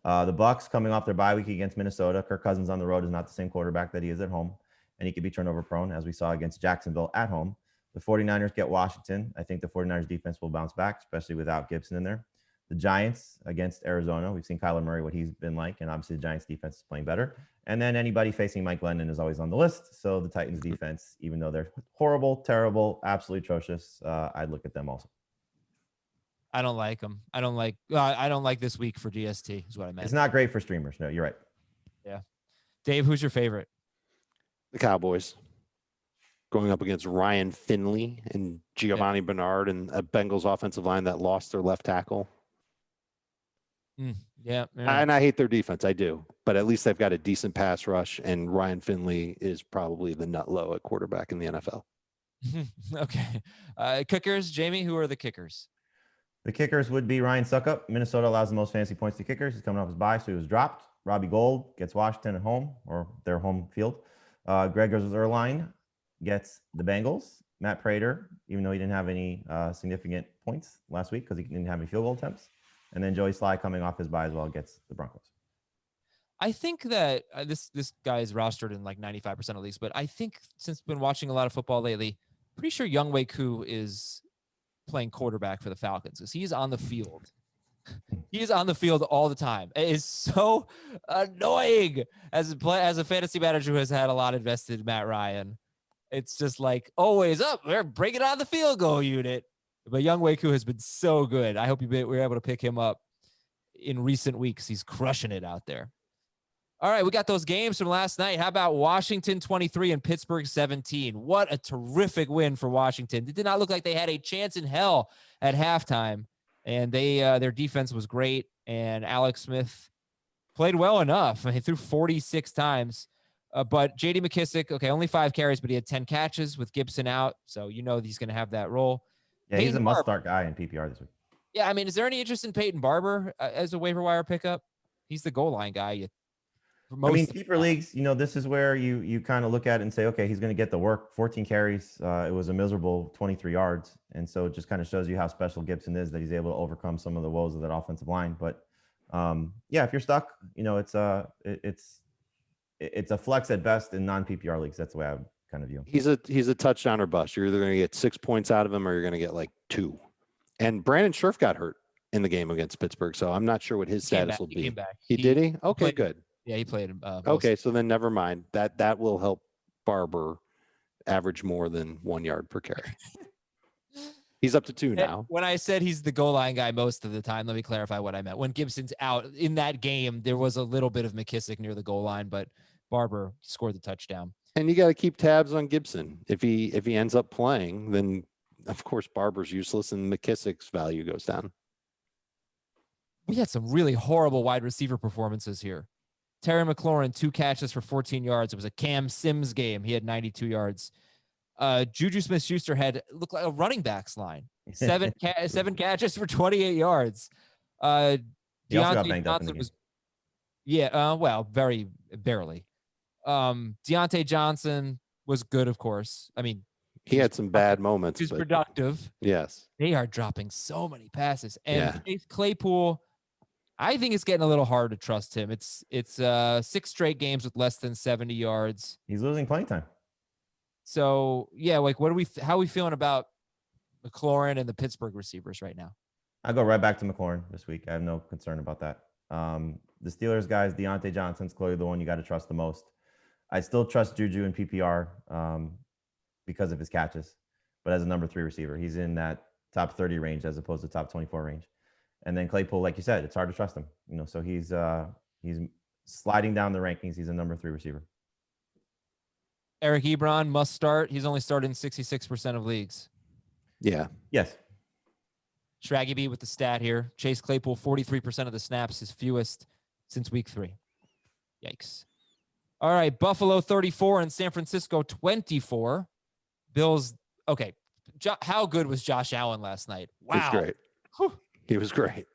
[SPEAKER 2] The Bucks coming off their bye week against Minnesota. Kirk Cousins on the road is not the same quarterback that he is at home, and he could be turnover prone, as we saw against Jacksonville at home. The 49ers get Washington. I think the 49ers defense will bounce back, especially without Gibson in there. The Giants against Arizona. We've seen Kyler Murray, what he's been like, and obviously the Giants defense is playing better. And then anybody facing Mike Glennon is always on the list. So the Titans defense, even though they're horrible, terrible, absolutely atrocious, I'd look at them also.
[SPEAKER 1] I don't like them. I don't like this week for DST is what I meant.
[SPEAKER 2] It's not great for streamers. No, you're right.
[SPEAKER 1] Yeah. Dave, who's your favorite?
[SPEAKER 3] The Cowboys. Going up against Ryan Finley and Giovanni Bernard and a Bengals offensive line that lost their left tackle.
[SPEAKER 1] Yeah.
[SPEAKER 3] And I hate their defense. I do. But at least they've got a decent pass rush, and Ryan Finley is probably the nut low at quarterback in the NFL.
[SPEAKER 1] Okay. Kickers, Jamie, who are the kickers?
[SPEAKER 2] The kickers would be Ryan Suckup. Minnesota allows the most fantasy points to kickers. He's coming off his bye, so he was dropped. Robbie Gould gets Washington at home, or their home field. Greg Zuerlein gets the Bengals. Matt Prater, even though he didn't have any significant points last week because he didn't have any field goal attempts. And then Joey Sly, coming off his bye as well, gets the Broncos.
[SPEAKER 1] I think that this guy is rostered in like 95% of leagues, but I think since I've been watching a lot of football lately, pretty sure Younghoe Koo is playing quarterback for the Falcons because he's on the field. He is on the field all the time. It is so annoying as a fantasy manager who has had a lot invested in Matt Ryan. It's just like always up. We're bringing on the field goal unit. But Younghoe Koo has been so good. I hope we're able to pick him up in recent weeks. He's crushing it out there. All right, we got those games from last night. How about Washington 23 and Pittsburgh 17? What a terrific win for Washington. It did not look like they had a chance in hell at halftime, and their defense was great, and Alex Smith played well enough. He threw 46 times. But J.D. McKissic, okay, only 5 carries, but he had 10 catches with Gibson out, so you know he's going to have that role.
[SPEAKER 2] Yeah, he's a must-start guy in PPR this week.
[SPEAKER 1] Yeah, I mean, is there any interest in Peyton Barber as a waiver wire pickup? He's the goal line guy.
[SPEAKER 2] I mean, keeper leagues, this is where you kind of look at it and say, okay, he's going to get the work. 14 carries. It was a miserable 23 yards. And so it just kind of shows you how special Gibson is, that he's able to overcome some of the woes of that offensive line. But if you're stuck, it's a flex at best in non-PPR leagues. That's the way I would kind of view him.
[SPEAKER 3] He's a touchdown or bust. You're either going to get 6 points out of him or you're going to get like 2. And Brandon Scherf got hurt in the game against Pittsburgh, so I'm not sure what his status will be.
[SPEAKER 1] He came back.
[SPEAKER 3] Did he? Okay, good.
[SPEAKER 1] Yeah, he played.
[SPEAKER 3] Okay, so then never mind. That will help Barber average more than 1 yard per carry. He's up to 2 now.
[SPEAKER 1] When I said he's the goal line guy most of the time, let me clarify what I meant. When Gibson's out in that game, there was a little bit of McKissic near the goal line, but Barber scored the touchdown.
[SPEAKER 3] And you got to keep tabs on Gibson. If he ends up playing, then of course Barber's useless and McKissic's value goes down.
[SPEAKER 1] We had some really horrible wide receiver performances here. Terry McLaurin, 2 catches for 14 yards. It was a Cam Sims game. He had 92 yards. Juju Smith-Schuster looked like a running backs line. 7 catches for 28 yards.
[SPEAKER 2] He also got banged up in the game.
[SPEAKER 1] Very barely. Deante Johnson was good, of course. I mean,
[SPEAKER 3] he had some bad moments.
[SPEAKER 1] He's productive.
[SPEAKER 3] Yes.
[SPEAKER 1] They are dropping so many passes. And Claypool, I think it's getting a little hard to trust him. It's 6 straight games with less than 70 yards.
[SPEAKER 2] He's losing playing time.
[SPEAKER 1] So yeah, like how are we feeling about McLaurin and the Pittsburgh receivers right now?
[SPEAKER 2] I go right back to McLaurin this week. I have no concern about that. The Steelers guys, Deontay Johnson's clearly the one you got to trust the most. I still trust Juju in PPR because of his catches, but as a number 3 receiver, he's in that top 30 range as opposed to top 24 range. And then Claypool, like you said, it's hard to trust him. So he's sliding down the rankings. He's a number 3 receiver.
[SPEAKER 1] Eric Ebron must start. He's only started in 66% of leagues.
[SPEAKER 3] Yeah.
[SPEAKER 2] Yes.
[SPEAKER 1] Shraggy B with the stat here. Chase Claypool, 43% of the snaps, his fewest since week 3. Yikes. All right, Buffalo 34 and San Francisco 24. Bills, okay. How good was Josh Allen last night? Wow.
[SPEAKER 3] He was great.
[SPEAKER 1] Whew.
[SPEAKER 3] He was great.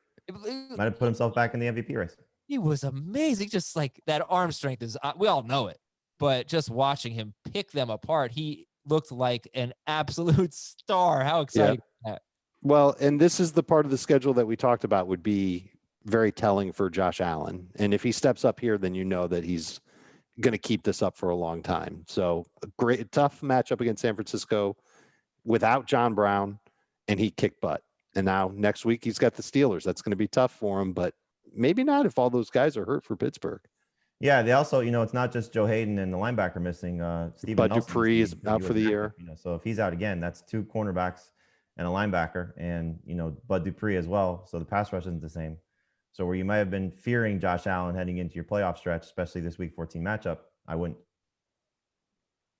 [SPEAKER 2] Might have put himself back in the MVP race.
[SPEAKER 1] He was amazing. Just like that arm strength is, we all know it, but just watching him pick them apart, he looked like an absolute star. How exciting is that?
[SPEAKER 3] Well, and this is the part of the schedule that we talked about would be very telling for Josh Allen. And if he steps up here, then you know that he's going to keep this up for a long time. So a great, tough matchup against San Francisco without John Brown, and he kicked butt. And now next week he's got the Steelers. That's going to be tough for him, but maybe not if all those guys are hurt for Pittsburgh.
[SPEAKER 2] Yeah, they also, it's not just Joe Hayden and the linebacker missing. Stephen
[SPEAKER 3] Bud
[SPEAKER 2] Nelson
[SPEAKER 3] Dupree is out for the year.
[SPEAKER 2] So if he's out again, that's 2 cornerbacks and a linebacker, and Bud Dupree as well. So the pass rush isn't the same. So where you might have been fearing Josh Allen heading into your playoff stretch, especially this Week 14 matchup, I wouldn't.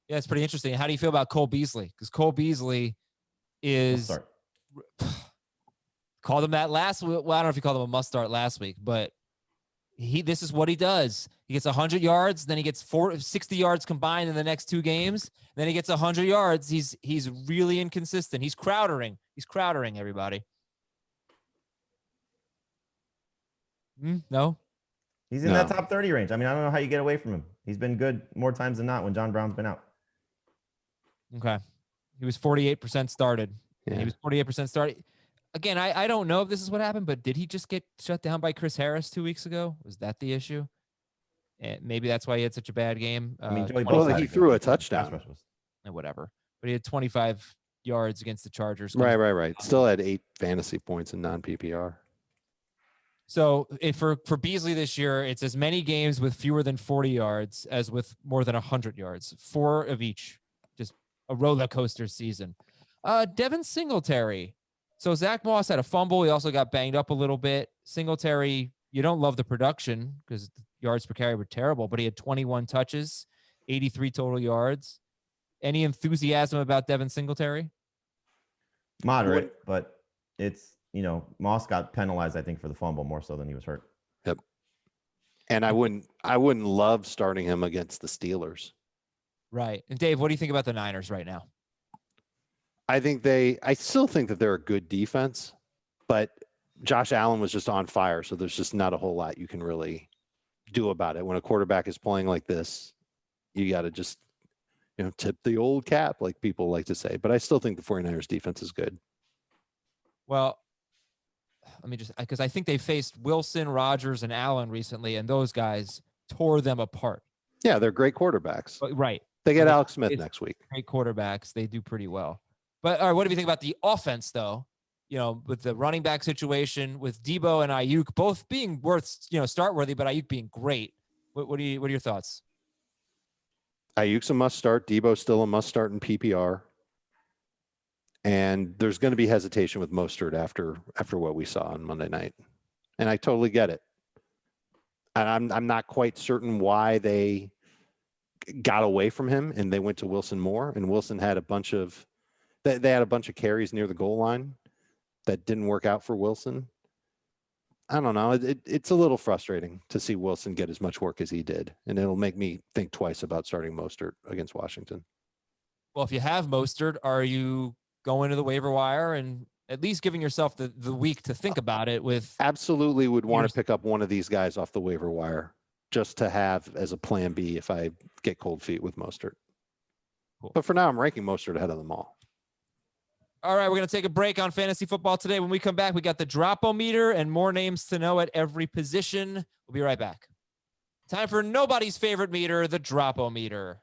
[SPEAKER 1] Yeah, it's pretty interesting. How do you feel about Cole Beasley? Because Cole Beasley is called him that last week. Well, I don't know if you called him a must start last week, but this is what he does. He gets 100 yards, then he gets 60 yards combined in the next 2 games. Then he gets 100 yards. He's really inconsistent. He's Crowdering. He's Crowdering everybody. No.
[SPEAKER 2] He's in that top 30 range. I mean, I don't know how you get away from him. He's been good more times than not when John Brown's been out.
[SPEAKER 1] Okay. He was 48% started.
[SPEAKER 3] Yeah.
[SPEAKER 1] He was 48% started. Again, I don't know if this is what happened, but did he just get shut down by Chris Harris 2 weeks ago? Was that the issue? And maybe that's why he had such a bad game.
[SPEAKER 2] I mean,
[SPEAKER 3] he threw a touchdown.
[SPEAKER 1] And whatever. But he had 25 yards against the Chargers.
[SPEAKER 3] Right. Still had 8 fantasy points in non-PPR.
[SPEAKER 1] So for Beasley this year, it's as many games with fewer than 40 yards as with more than 100 yards. 4 of each. Just a roller coaster season. Devin Singletary. So Zach Moss had a fumble. He also got banged up a little bit. Singletary, you don't love the production because the yards per carry were terrible, but he had 21 touches, 83 total yards. Any enthusiasm about Devin Singletary?
[SPEAKER 2] Moderate, but it's, Moss got penalized, I think, for the fumble more so than he was hurt.
[SPEAKER 3] Yep. And I wouldn't love starting him against the Steelers.
[SPEAKER 1] Right. And Dave, what do you think about the Niners right now?
[SPEAKER 3] I still think that they're a good defense, but Josh Allen was just on fire. So there's just not a whole lot you can really do about it. When a quarterback is playing like this, you got to just, tip the old cap, like people like to say. But I still think the 49ers defense is good.
[SPEAKER 1] Well, let me because I think they faced Wilson, Rodgers, and Allen recently, and those guys tore them apart.
[SPEAKER 3] Yeah, they're great quarterbacks.
[SPEAKER 1] Right.
[SPEAKER 3] They get Alex Smith next week.
[SPEAKER 1] Great quarterbacks. They do pretty well. But all right, what do you think about the offense, though? With the running back situation, with Debo and Ayuk both being worth, start worthy, but Ayuk being great. What are your thoughts?
[SPEAKER 3] Ayuk's a must start. Debo's still a must start in PPR. And there's going to be hesitation with Mostert after what we saw on Monday night. And I totally get it. And I'm not quite certain why they got away from him and they went to Wilson more. And Wilson had a bunch of carries near the goal line that didn't work out for Wilson. I don't know. It's a little frustrating to see Wilson get as much work as he did. And it'll make me think twice about starting Mostert against Washington.
[SPEAKER 1] Well, if you have Mostert, are you going to the waiver wire and at least giving yourself the week to think about it with?
[SPEAKER 3] Absolutely would want to pick up one of these guys off the waiver wire just to have as a plan B if I get cold feet with Mostert. Cool. But for now, I'm ranking Mostert ahead of them all.
[SPEAKER 1] All right, we're going to take a break on fantasy football today. When we come back, we got the Dropometer and more names to know at every position. We'll be right back. Time for nobody's favorite meter, the Dropometer.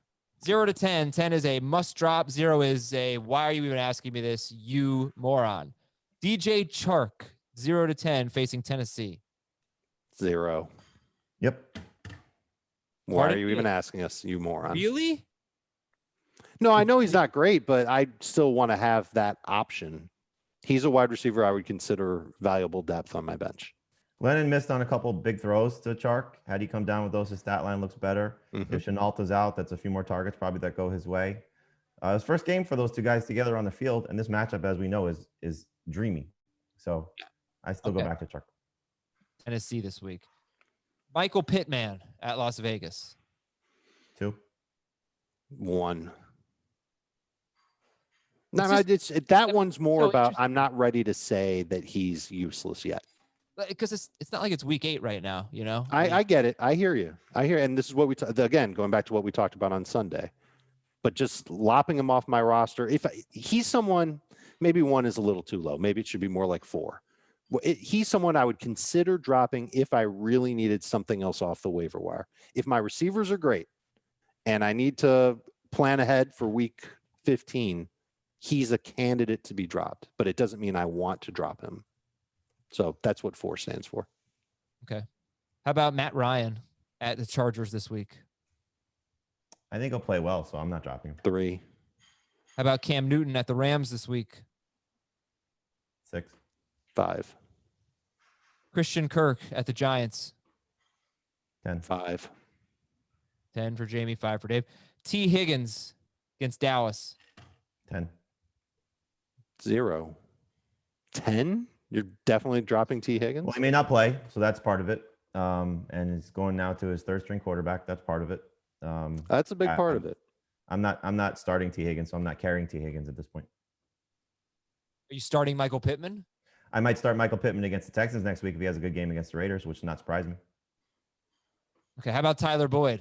[SPEAKER 1] 0 to 10. 10 is a must drop. 0 is a why are you even asking me this, you moron. DJ Chark, 0 to 10, facing Tennessee.
[SPEAKER 3] 0.
[SPEAKER 2] Yep.
[SPEAKER 3] Why are you even asking us, you moron?
[SPEAKER 1] Really?
[SPEAKER 3] No, I know he's not great, but I still want to have that option. He's a wide receiver I would consider valuable depth on my bench.
[SPEAKER 2] Lennon missed on a couple of big throws to Chark. Had he come down with those, his stat line looks better.
[SPEAKER 3] Mm-hmm.
[SPEAKER 2] If Chenault's out, that's a few more targets probably that go his way. His first game for those two guys together on the field, and this matchup, as we know, is dreamy. So I still go back to Chuck.
[SPEAKER 1] Tennessee this week. Michael Pittman at Las Vegas.
[SPEAKER 2] 2.
[SPEAKER 3] 1. No, that one's more about I'm not ready to say that he's useless yet.
[SPEAKER 1] Because it's not like it's week 8 right now, you know?
[SPEAKER 3] I get it. I hear you. And this is what again, going back to what we talked about on Sunday. But just lopping him off my roster, he's someone, maybe 1 is a little too low. Maybe it should be more like 4. He's someone I would consider dropping if I really needed something else off the waiver wire. If my receivers are great and I need to plan ahead for week 15, he's a candidate to be dropped, but it doesn't mean I want to drop him. So that's what 4 stands for.
[SPEAKER 1] Okay. How about Matt Ryan at the Chargers this week?
[SPEAKER 2] I think he'll play well, so I'm not dropping him.
[SPEAKER 3] 3.
[SPEAKER 1] How about Cam Newton at the Rams this week?
[SPEAKER 2] 6.
[SPEAKER 3] 5.
[SPEAKER 1] Christian Kirk at the Giants.
[SPEAKER 2] 10.
[SPEAKER 3] 5.
[SPEAKER 1] 10 for Jamie, 5 for Dave. T. Higgins against Dallas.
[SPEAKER 2] 10.
[SPEAKER 3] 0. 10? You're definitely dropping T. Higgins?
[SPEAKER 2] Well, he may not play, so that's part of it. And he's going now to his 3rd string quarterback. That's part of it.
[SPEAKER 3] That's a big part of it.
[SPEAKER 2] I'm not starting T. Higgins, so I'm not carrying T. Higgins at this point.
[SPEAKER 1] Are you starting Michael Pittman?
[SPEAKER 2] I might start Michael Pittman against the Texans next week if he has a good game against the Raiders, which does not surprise me.
[SPEAKER 1] Okay, how about Tyler Boyd?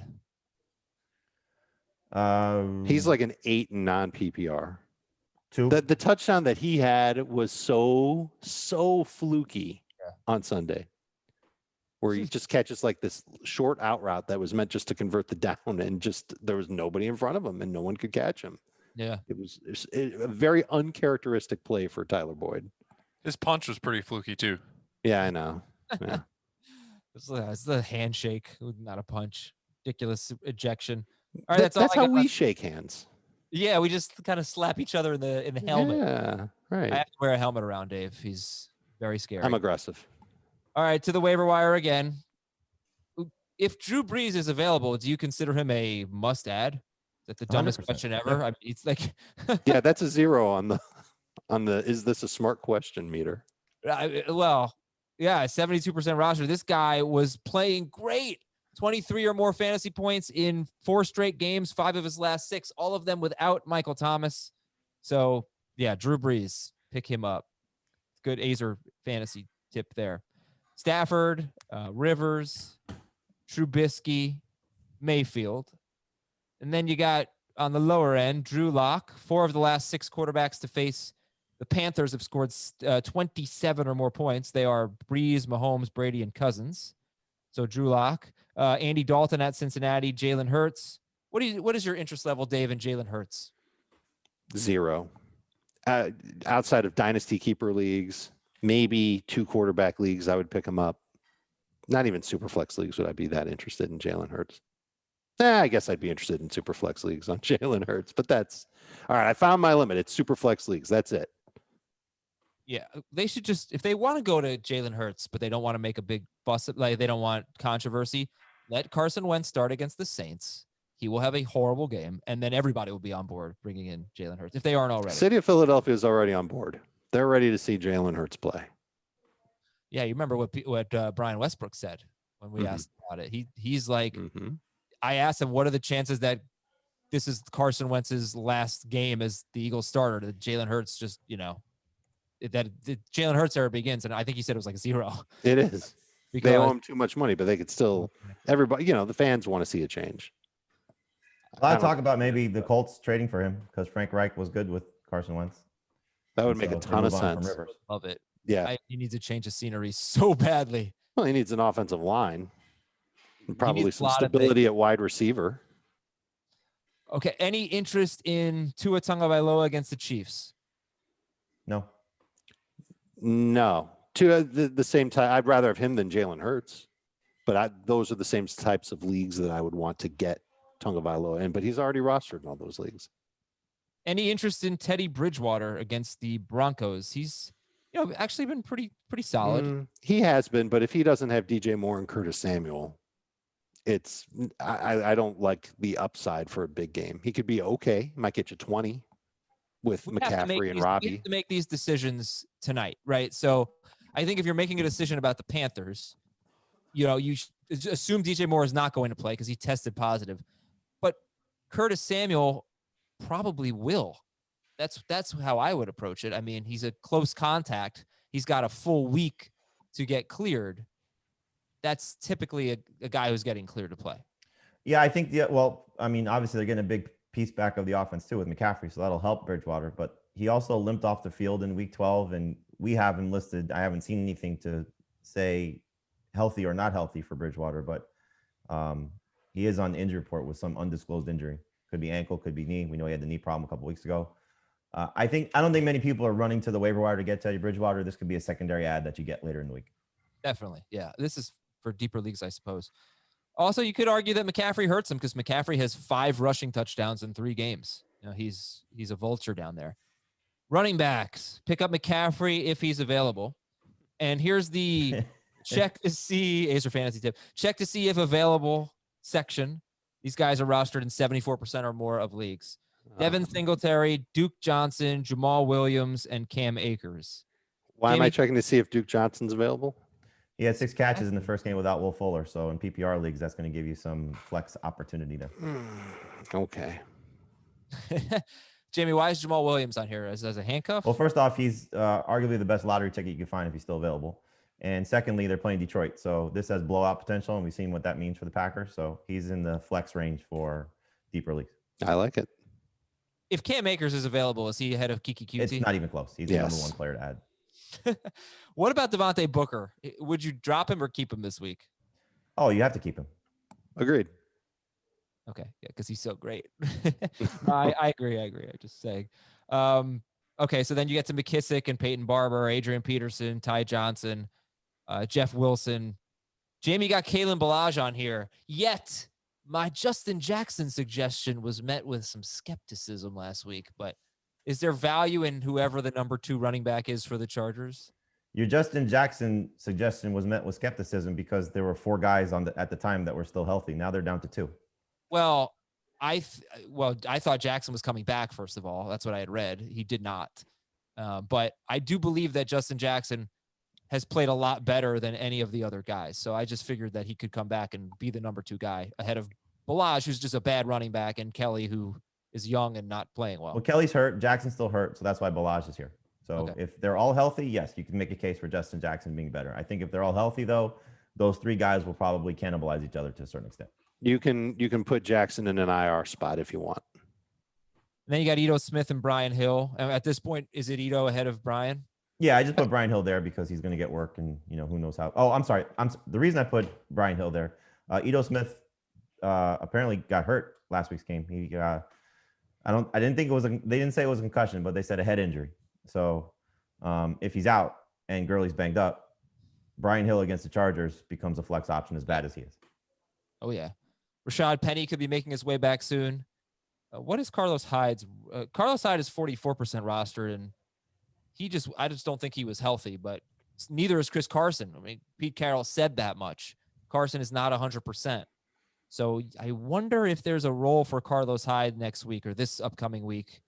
[SPEAKER 3] He's like an 8 in non-PPR.
[SPEAKER 2] 2.
[SPEAKER 3] The touchdown that he had was so fluky on Sunday, where he just catches like this short out route that was meant just to convert the down, and just there was nobody in front of him and no one could catch him.
[SPEAKER 1] Yeah,
[SPEAKER 3] it was a very uncharacteristic play for Tyler Boyd.
[SPEAKER 4] His punch was pretty fluky too.
[SPEAKER 3] Yeah, I know. Yeah.
[SPEAKER 1] It's the handshake, not a punch. Ridiculous ejection. All right,
[SPEAKER 3] that's how we shake hands.
[SPEAKER 1] Yeah, we just kind of slap each other in the helmet.
[SPEAKER 3] Yeah, right.
[SPEAKER 1] I have to wear a helmet around Dave. He's very scary.
[SPEAKER 3] I'm aggressive.
[SPEAKER 1] All right, to the waiver wire again. If Drew Brees is available, do you consider him a must-add? That's the dumbest
[SPEAKER 2] 100%.
[SPEAKER 1] question ever. I mean, it's like
[SPEAKER 3] yeah, that's a 0 on the is this a smart question meter?
[SPEAKER 1] Well, yeah, 72% roster. This guy was playing great. 23 or more fantasy points in 4 straight games, 5 of his last 6, all of them without Michael Thomas. So, yeah, Drew Brees, pick him up. Good Azer fantasy tip there. Stafford, Rivers, Trubisky, Mayfield. And then you got on the lower end, Drew Lock. 4 of the last 6 quarterbacks to face the Panthers have scored 27 or more points. They are Brees, Mahomes, Brady, and Cousins. So Drew Lock, Andy Dalton at Cincinnati, Jalen Hurts. What is your interest level, Dave, in Jalen Hurts?
[SPEAKER 3] 0. Outside of dynasty keeper leagues, maybe 2 quarterback leagues, I would pick him up. Not even super flex leagues would I be that interested in Jalen Hurts. I guess I'd be interested in super flex leagues on Jalen Hurts, but that's all right. I found my limit. It's super flex leagues. That's it.
[SPEAKER 1] Yeah, they should just, if they want to go to Jalen Hurts, but they don't want to make a big fuss, like they don't want controversy, let Carson Wentz start against the Saints. He will have a horrible game, and then everybody will be on board bringing in Jalen Hurts if they aren't already.
[SPEAKER 3] City of Philadelphia is already on board. They're ready to see Jalen Hurts play.
[SPEAKER 1] Yeah, you remember what Brian Westbrook said when we asked about it. He's like, I asked him, what are the chances that this is Carson Wentz's last game as the Eagles starter? That Jalen Hurts just, that the Jalen Hurts era begins, and I think he said it was like 0.
[SPEAKER 3] It is.
[SPEAKER 1] Because
[SPEAKER 3] they owe him too much money, but they could still. Everybody, the fans want to see a change.
[SPEAKER 2] A lot of talk about maybe the Colts trading for him because Frank Reich was good with Carson Wentz.
[SPEAKER 3] That would make a ton of sense.
[SPEAKER 1] Love it.
[SPEAKER 3] Yeah,
[SPEAKER 1] he needs a change of scenery so badly.
[SPEAKER 3] Well, he needs an offensive line, and probably some stability at wide receiver.
[SPEAKER 1] Okay, any interest in Tua Tagovailoa against the Chiefs?
[SPEAKER 3] No. To the same time, I'd rather have him than Jalen Hurts, but those are the same types of leagues that I would want to get Tagovailoa in. But he's already rostered in all those leagues.
[SPEAKER 1] Any interest in Teddy Bridgewater against the Broncos? He's actually been pretty solid.
[SPEAKER 3] He has been, but if he doesn't have DJ Moore and Curtis Samuel, I don't like the upside for a big game. He could be okay, might get you 20. with McCaffrey and Robbie.
[SPEAKER 1] We have to make these decisions tonight, right? So I think if you're making a decision about the Panthers, you assume DJ Moore is not going to play because he tested positive. But Curtis Samuel probably will. That's how I would approach it. I mean, he's a close contact. He's got a full week to get cleared. That's typically a guy who's getting cleared to play.
[SPEAKER 2] Yeah, I think obviously they're getting a big piece back of the offense too with McCaffrey, so that'll help Bridgewater. But he also limped off the field in week 12, and we haven't listed. I haven't seen anything to say healthy or not healthy for Bridgewater, but he is on the injury report with some undisclosed injury. Could be ankle, could be knee. We know he had the knee problem a couple weeks ago. I don't think many people are running to the waiver wire to get Teddy Bridgewater. This could be a secondary ad that you get later in the week. Definitely.
[SPEAKER 1] Yeah. This is for deeper leagues, I suppose. Also, you could argue that McCaffrey hurts him because McCaffrey has 5 rushing touchdowns in 3 games. He's a vulture down there. Running backs, pick up McCaffrey if he's available. And here's the check to see, Acer Fantasy tip, check to see if available section. These guys are rostered in 74% or more of leagues. Devin Singletary, Duke Johnson, Jamal Williams, and Cam Akers.
[SPEAKER 3] Why am I checking to see if Duke Johnson's available?
[SPEAKER 2] He had 6 catches in the first game without Will Fuller. So in PPR leagues, that's going to give you some flex opportunity there.
[SPEAKER 3] Okay.
[SPEAKER 1] Jamie, why is Jamal Williams on here as a handcuff?
[SPEAKER 2] Well, first off, he's arguably the best lottery ticket you can find if he's still available. And secondly, they're playing Detroit. So this has blowout potential, and we've seen what that means for the Packers. So he's in the flex range for deeper leagues.
[SPEAKER 3] I like it.
[SPEAKER 1] If Cam Akers is available, is he ahead of Keke Coutee?
[SPEAKER 2] It's not even close. He's the number 1 player to add.
[SPEAKER 1] What about Devontae Booker? Would you drop him or keep him this week?
[SPEAKER 2] Oh, you have to keep him.
[SPEAKER 3] Agreed.
[SPEAKER 1] Okay, yeah, because he's so great. I agree. I'm just saying. Okay, so then you get to McKissic and Peyton Barber, Adrian Peterson, Ty Johnson, Jeff Wilson. Jamie got Kalen Ballage on here. Yet my Justin Jackson suggestion was met with some skepticism last week. But is there value in whoever the number 2 running back is for the Chargers?
[SPEAKER 2] Your Justin Jackson suggestion was met with skepticism because there were 4 guys at the time that were still healthy. Now they're down to 2.
[SPEAKER 1] Well, I thought Jackson was coming back, first of all. That's what I had read. He did not. But I do believe that Justin Jackson has played a lot better than any of the other guys. So I just figured that he could come back and be the number 2 guy ahead of Ballage, who's just a bad running back, and Kelly, who is young and not playing well.
[SPEAKER 2] Well, Kelly's hurt. Jackson's still hurt. So that's why Ballage is here. So if they're all healthy, yes, you can make a case for Justin Jackson being better. I think if they're all healthy, though, those 3 guys will probably cannibalize each other to a certain extent.
[SPEAKER 3] You can put Jackson in an IR spot if you want.
[SPEAKER 1] And then you got Ito Smith and Brian Hill. At this point, is it Ito ahead of Brian?
[SPEAKER 2] Yeah, I just put Brian Hill there because he's going to get work, and who knows how. Oh, I'm sorry. The reason I put Brian Hill there, Ito Smith apparently got hurt last week's game. He they didn't say it was a concussion, but they said a head injury. So if he's out and Gurley's banged up, Brian Hill against the Chargers becomes a flex option as bad as he is.
[SPEAKER 1] Oh yeah. Rashad Penny could be making his way back soon. What is Carlos Hyde's? Carlos Hyde is 44% rostered, and I just don't think he was healthy, but neither is Chris Carson. I mean, Pete Carroll said that much. Carson is not 100%. So I wonder if there's a role for Carlos Hyde next week or this upcoming week.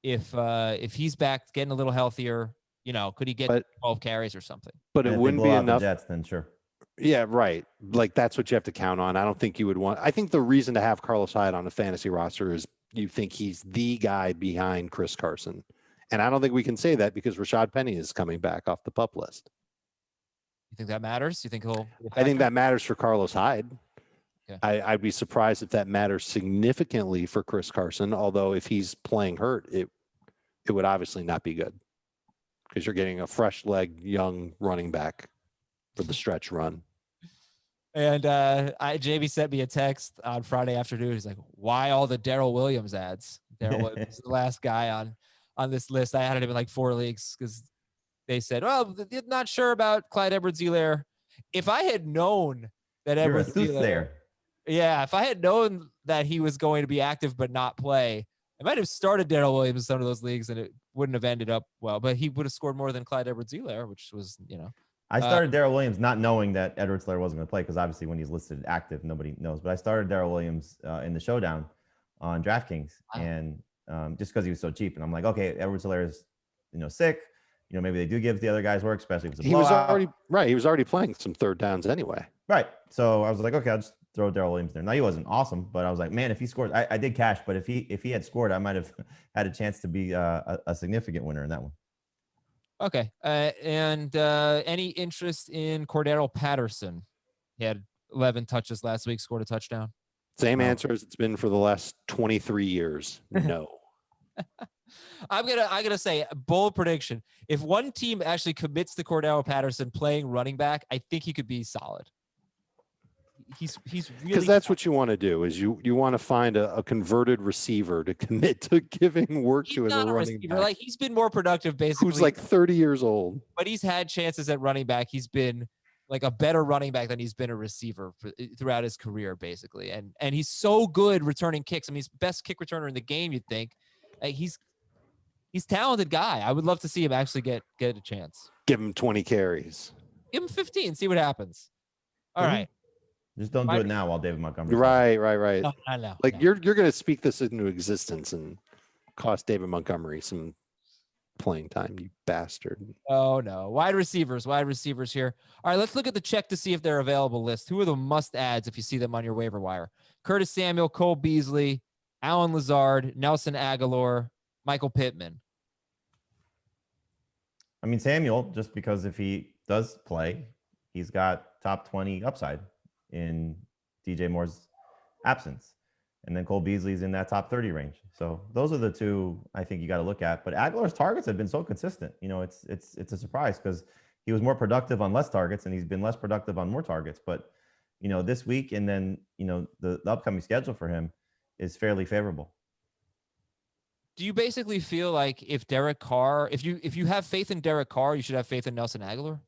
[SPEAKER 1] If he's back getting a little healthier, could he get 12 carries or something?
[SPEAKER 3] But it wouldn't be enough.
[SPEAKER 2] The Jets, then sure.
[SPEAKER 3] Yeah, right. Like that's what you have to count on. I don't think you would want. I think the reason to have Carlos Hyde on a fantasy roster is you think he's the guy behind Chris Carson, and I don't think we can say that because Rashad Penny is coming back off the PUP list.
[SPEAKER 1] You think that matters? You think he'll?
[SPEAKER 3] I think that matters for Carlos Hyde.
[SPEAKER 1] Okay.
[SPEAKER 3] I'd be surprised if that matters significantly for Chris Carson. Although if he's playing hurt, it would obviously not be good because you're getting a fresh leg, young running back for the stretch run.
[SPEAKER 1] And JB sent me a text on Friday afternoon. He's like, "Why all the Darrell Williams ads? Darrell Williams is the last guy on this list." I had him in like 4 leagues because they said, "Oh, they're not sure about Clyde Edwards-Helaire." If I had known that Edwards-Helaire, if I had known that he was going to be active but not play, I might have started Darrell Williams in some of those leagues, and it wouldn't have ended up well. But he would have scored more than Clyde Edwards-Helaire, which was,
[SPEAKER 2] I started Darrell Williams not knowing that Edwards-Helaire wasn't going to play because obviously when he's listed active, nobody knows. But I started Darrell Williams in the showdown on DraftKings, and just because he was so cheap. And I'm like, okay, Edwards-Hilaire's, sick. Maybe they do give the other guys work, especially if it's a blowout.
[SPEAKER 3] He was already right. He was already playing some third downs anyway.
[SPEAKER 2] Right. So I was like, okay, I'll just throw Darrell Williams there. Now he wasn't awesome, but I was like, man, if he scores, I did cash, but if he had scored, I might have had a chance to be a significant winner in that one.
[SPEAKER 1] Okay. And any interest in Cordero Patterson? He had 11 touches last week, scored a touchdown.
[SPEAKER 3] Same answer as it's been for the last 23 years. No.
[SPEAKER 1] I'm gonna say bold prediction. If one team actually commits to Cordero Patterson playing running back, I think he could be solid. He's really,
[SPEAKER 3] because that's what you want to do is you want to find a converted receiver to commit to giving work to as a running back.
[SPEAKER 1] Like he's been more productive basically.
[SPEAKER 3] Who's like 30 years old,
[SPEAKER 1] but he's had chances at running back. He's been like a better running back than he's been a receiver throughout his career, basically. And he's so good returning kicks. I mean, he's best kick returner in the game. You'd think. He's a talented guy. I would love to see him actually get a chance.
[SPEAKER 3] Give him 20 carries.
[SPEAKER 1] Give him 15. See what happens. All right.
[SPEAKER 2] Just don't do it now while David Montgomery.
[SPEAKER 3] Right.
[SPEAKER 1] No, I know.
[SPEAKER 3] Like you're going to speak this into existence and cost David Montgomery some playing time, you bastard.
[SPEAKER 1] Oh no. Wide receivers here. All right, let's look at the check to see if they're available list. Who are the must adds if you see them on your waiver wire? Curtis Samuel, Cole Beasley, Alan Lazard, Nelson Aguilar, Michael Pittman.
[SPEAKER 2] I mean, Samuel, just because if he does play, he's got top 20 upside in DJ Moore's absence. And then Cole Beasley's in that top 30 range. So those are the two I think you got to look at. But Aguilar's targets have been so consistent. It's a surprise because he was more productive on less targets and he's been less productive on more targets. But, this week and then, the upcoming schedule for him is fairly favorable.
[SPEAKER 1] Do you basically feel like if Derek Carr, if you have faith in Derek Carr, you should have faith in Nelson Aguilar?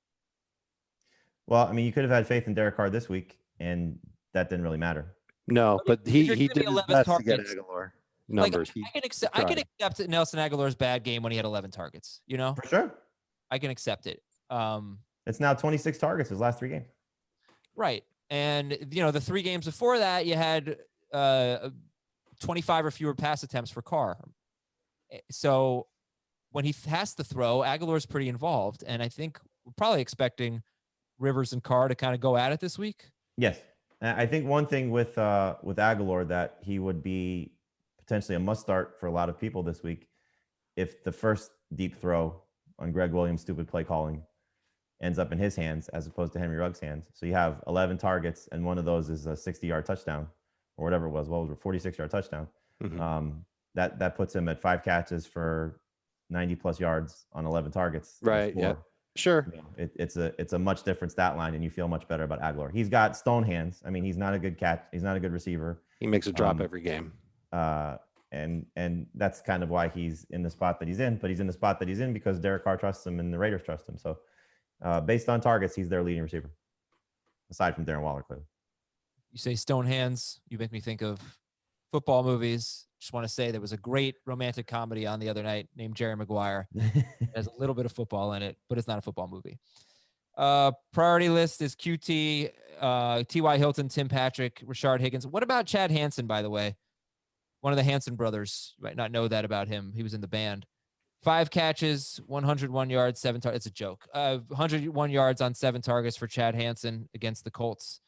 [SPEAKER 2] Well, I mean, you could have had faith in Derek Carr this week and that didn't really matter.
[SPEAKER 3] No, but he did his best to get Aguilar numbers.
[SPEAKER 1] Like, I can accept Nelson Aguilar's bad game when he had 11 targets.
[SPEAKER 2] For sure,
[SPEAKER 1] I can accept it.
[SPEAKER 2] It's now 26 targets his last 3 games.
[SPEAKER 1] Right, and the 3 games before that you had 25 or fewer pass attempts for Carr. So when he has to throw, Aguilar's pretty involved, and I think we're probably expecting Rivers and Carr to kind of go at it this week.
[SPEAKER 2] Yes. I think one thing with Aguilar that he would be potentially a must start for a lot of people this week if the first deep throw on Greg Williams' stupid play calling ends up in his hands as opposed to Henry Ruggs' hands. So you have 11 targets and one of those is a 60-yard touchdown or whatever it was. Well, it was a 46-yard touchdown.
[SPEAKER 3] Mm-hmm.
[SPEAKER 2] That puts him at 5 catches for 90+ yards on 11 targets.
[SPEAKER 3] Right. Yeah. Sure.
[SPEAKER 2] It's a much different stat line, and you feel much better about Aguilar. He's got stone hands. I mean, he's not a good catch. He's not a good receiver.
[SPEAKER 3] He makes a drop every game.
[SPEAKER 2] And that's kind of why he's in the spot that he's in. But he's in the spot that he's in because Derek Carr trusts him and the Raiders trust him. So based on targets, he's their leading receiver, aside from Darren Waller, clearly.
[SPEAKER 1] You say stone hands, you make me think of football movies. Just want to say there was a great romantic comedy on the other night named Jerry Maguire. It has a little bit of football in it, but it's not a football movie. Priority list is QT, T.Y. Hilton, Tim Patrick, Rashard Higgins. What about Chad Hansen, by the way? One of the Hansen brothers. You might not know that about him. He was in the band. 5 catches, 101 yards, 7 targets. It's a joke. 101 yards on 7 targets for Chad Hansen against the Colts.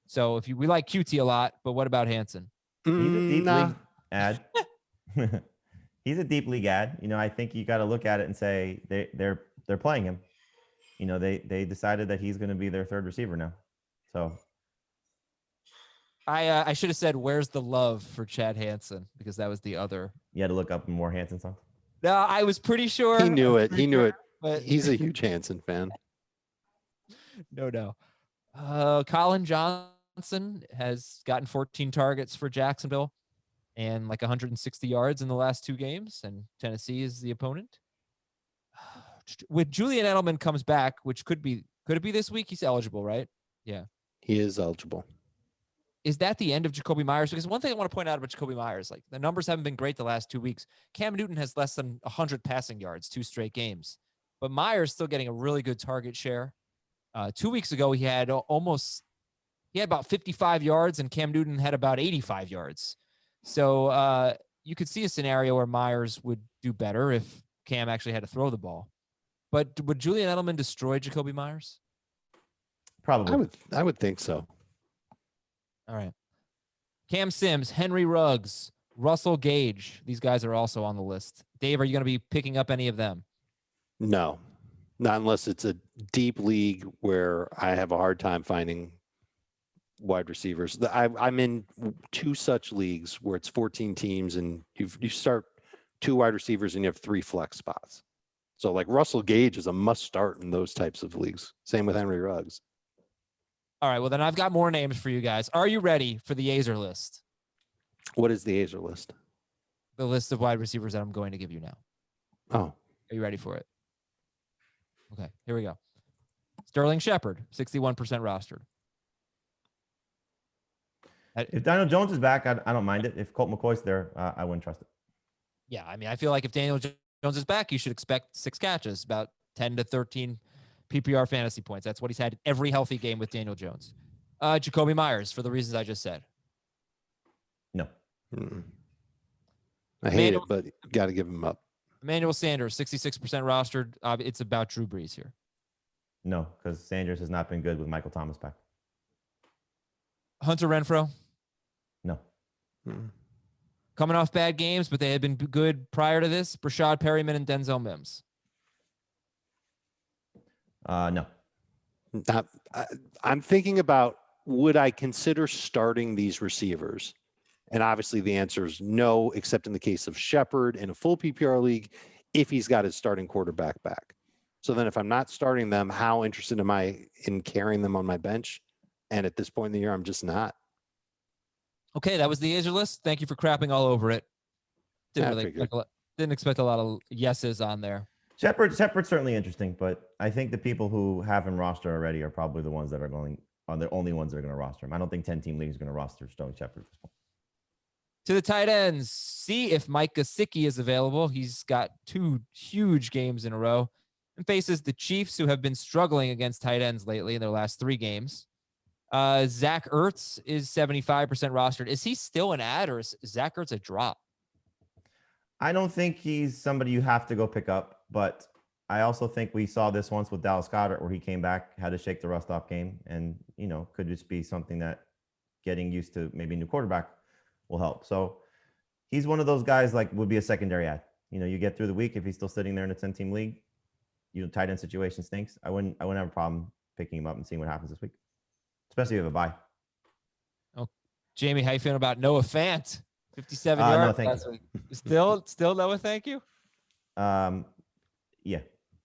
[SPEAKER 1] So we like QT a lot, but what about Hansen?
[SPEAKER 2] He's a deep league ad. He's a deep league ad. I think you got to look at it and say they're playing him. They decided that he's going to be their third receiver now. So
[SPEAKER 1] I should have said, where's the love for Chad Hansen? Because that was the other.
[SPEAKER 2] You had to look up more Hansen songs.
[SPEAKER 1] No, I was pretty sure.
[SPEAKER 3] He knew it.
[SPEAKER 1] But
[SPEAKER 3] he's a huge Hansen fan.
[SPEAKER 1] No. Colin Johnson has gotten 14 targets for Jacksonville and like 160 yards in the last 2 games, and Tennessee is the opponent. With Julian Edelman comes back, which could it be this week? He's eligible, right? Yeah.
[SPEAKER 3] He is eligible.
[SPEAKER 1] Is that the end of Jacoby Myers? Because one thing I want to point out about Jacoby Myers, like the numbers haven't been great the last 2 weeks. Cam Newton has less than 100 passing yards, 2 straight games, but Myers still getting a really good target share. 2 weeks ago, he had about 55 yards and Cam Newton had about 85 yards. So, you could see a scenario where Myers would do better if Cam actually had to throw the ball. But would Julian Edelman destroy Jacoby Myers?
[SPEAKER 2] Probably.
[SPEAKER 3] I would think so.
[SPEAKER 1] All right. Cam Sims, Henry Ruggs, Russell Gage. These guys are also on the list. Dave, are you going to be picking up any of them?
[SPEAKER 3] No, not unless it's a deep league where I have a hard time finding wide receivers. I'm in 2 such leagues where it's 14 teams and you start 2 wide receivers and you have 3 flex spots. So like Russell Gage is a must start in those types of leagues. Same with Henry Ruggs.
[SPEAKER 1] All right. Well, then I've got more names for you guys. Are you ready for the Azer list?
[SPEAKER 3] What is the Azer list?
[SPEAKER 1] The list of wide receivers that I'm going to give you now.
[SPEAKER 3] Oh,
[SPEAKER 1] Are you ready for it? Okay, here we go. Sterling Shepard, 61% rostered.
[SPEAKER 2] If Daniel Jones is back, I don't mind it. If Colt McCoy's there, I wouldn't trust it.
[SPEAKER 1] Yeah, I mean, I feel like if Daniel Jones is back, you should expect 6 catches, about 10 to 13 PPR fantasy points. That's what he's had every healthy game with Daniel Jones. Jacoby Myers, for the reasons I just said.
[SPEAKER 2] No.
[SPEAKER 3] I hate it, but got to give him up.
[SPEAKER 1] Emmanuel Sanders, 66% rostered. It's about Drew Brees here.
[SPEAKER 2] No, because Sanders has not been good with Michael Thomas back.
[SPEAKER 1] Hunter Renfrow.
[SPEAKER 2] No.
[SPEAKER 1] Coming off bad games, but they had been good prior to this. Brashad Perryman and Denzel Mims.
[SPEAKER 2] No.
[SPEAKER 3] I'm thinking about, would I consider starting these receivers? And obviously the answer is no, except in the case of Shepard in a full PPR league, if he's got his starting quarterback back. So then if I'm not starting them, how interested am I in carrying them on my bench? And at this point in the year, I'm just not.
[SPEAKER 1] Okay, that was the Azer list. Thank you for crapping all over it. Didn't expect a lot of yeses on there.
[SPEAKER 2] Shepard's certainly interesting, but I think the people who have him roster already are probably the ones that are the only ones that are going to roster him. I don't think 10-team league is going to roster Sterling Shepard at this point.
[SPEAKER 1] To the tight ends, see if Mike Gesicki is available. He's got 2 huge games in a row and faces the Chiefs, who have been struggling against tight ends lately in their last 3 games. Zach Ertz is 75% rostered. Is he still an ad, or is Zach Ertz a drop?
[SPEAKER 2] I don't think he's somebody you have to go pick up, but I also think we saw this once with Dallas Goedert, where he came back, had to shake the rust off game, and could just be something that getting used to maybe a new quarterback will help. So he's one of those guys would be a secondary ad. You get through the week if he's still sitting there in a 10-team league. Tight end situation stinks. I wouldn't have a problem picking him up and seeing what happens this week, especially if you have a bye.
[SPEAKER 1] Oh, Jamie, how you feeling about Noah Fant? 57 yards.
[SPEAKER 2] No, thank
[SPEAKER 1] you. Still Noah, thank you.
[SPEAKER 2] Yeah.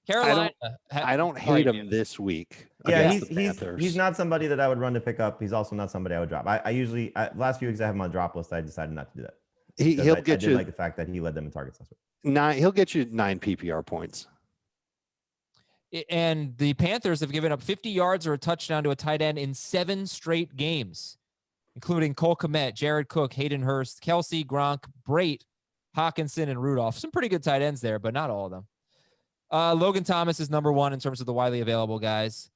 [SPEAKER 1] Carolina.
[SPEAKER 3] I don't hate him this week.
[SPEAKER 2] Yeah, he's not somebody that I would run to pick up. He's also not somebody I would drop. I usually last few weeks I have him on drop list. I decided not to do that.
[SPEAKER 3] He'll get you
[SPEAKER 2] like the fact that he led them in targets last week.
[SPEAKER 3] 9. He'll get you 9 PPR points.
[SPEAKER 1] And the Panthers have given up 50 yards or a touchdown to a tight end in 7 straight games, including Cole Komet, Jared Cook, Hayden Hurst, Kelsey, Gronk, Brait, Hawkinson, and Rudolph. Some pretty good tight ends there, but not all of them. Logan Thomas is number 1 in terms of the widely available guys.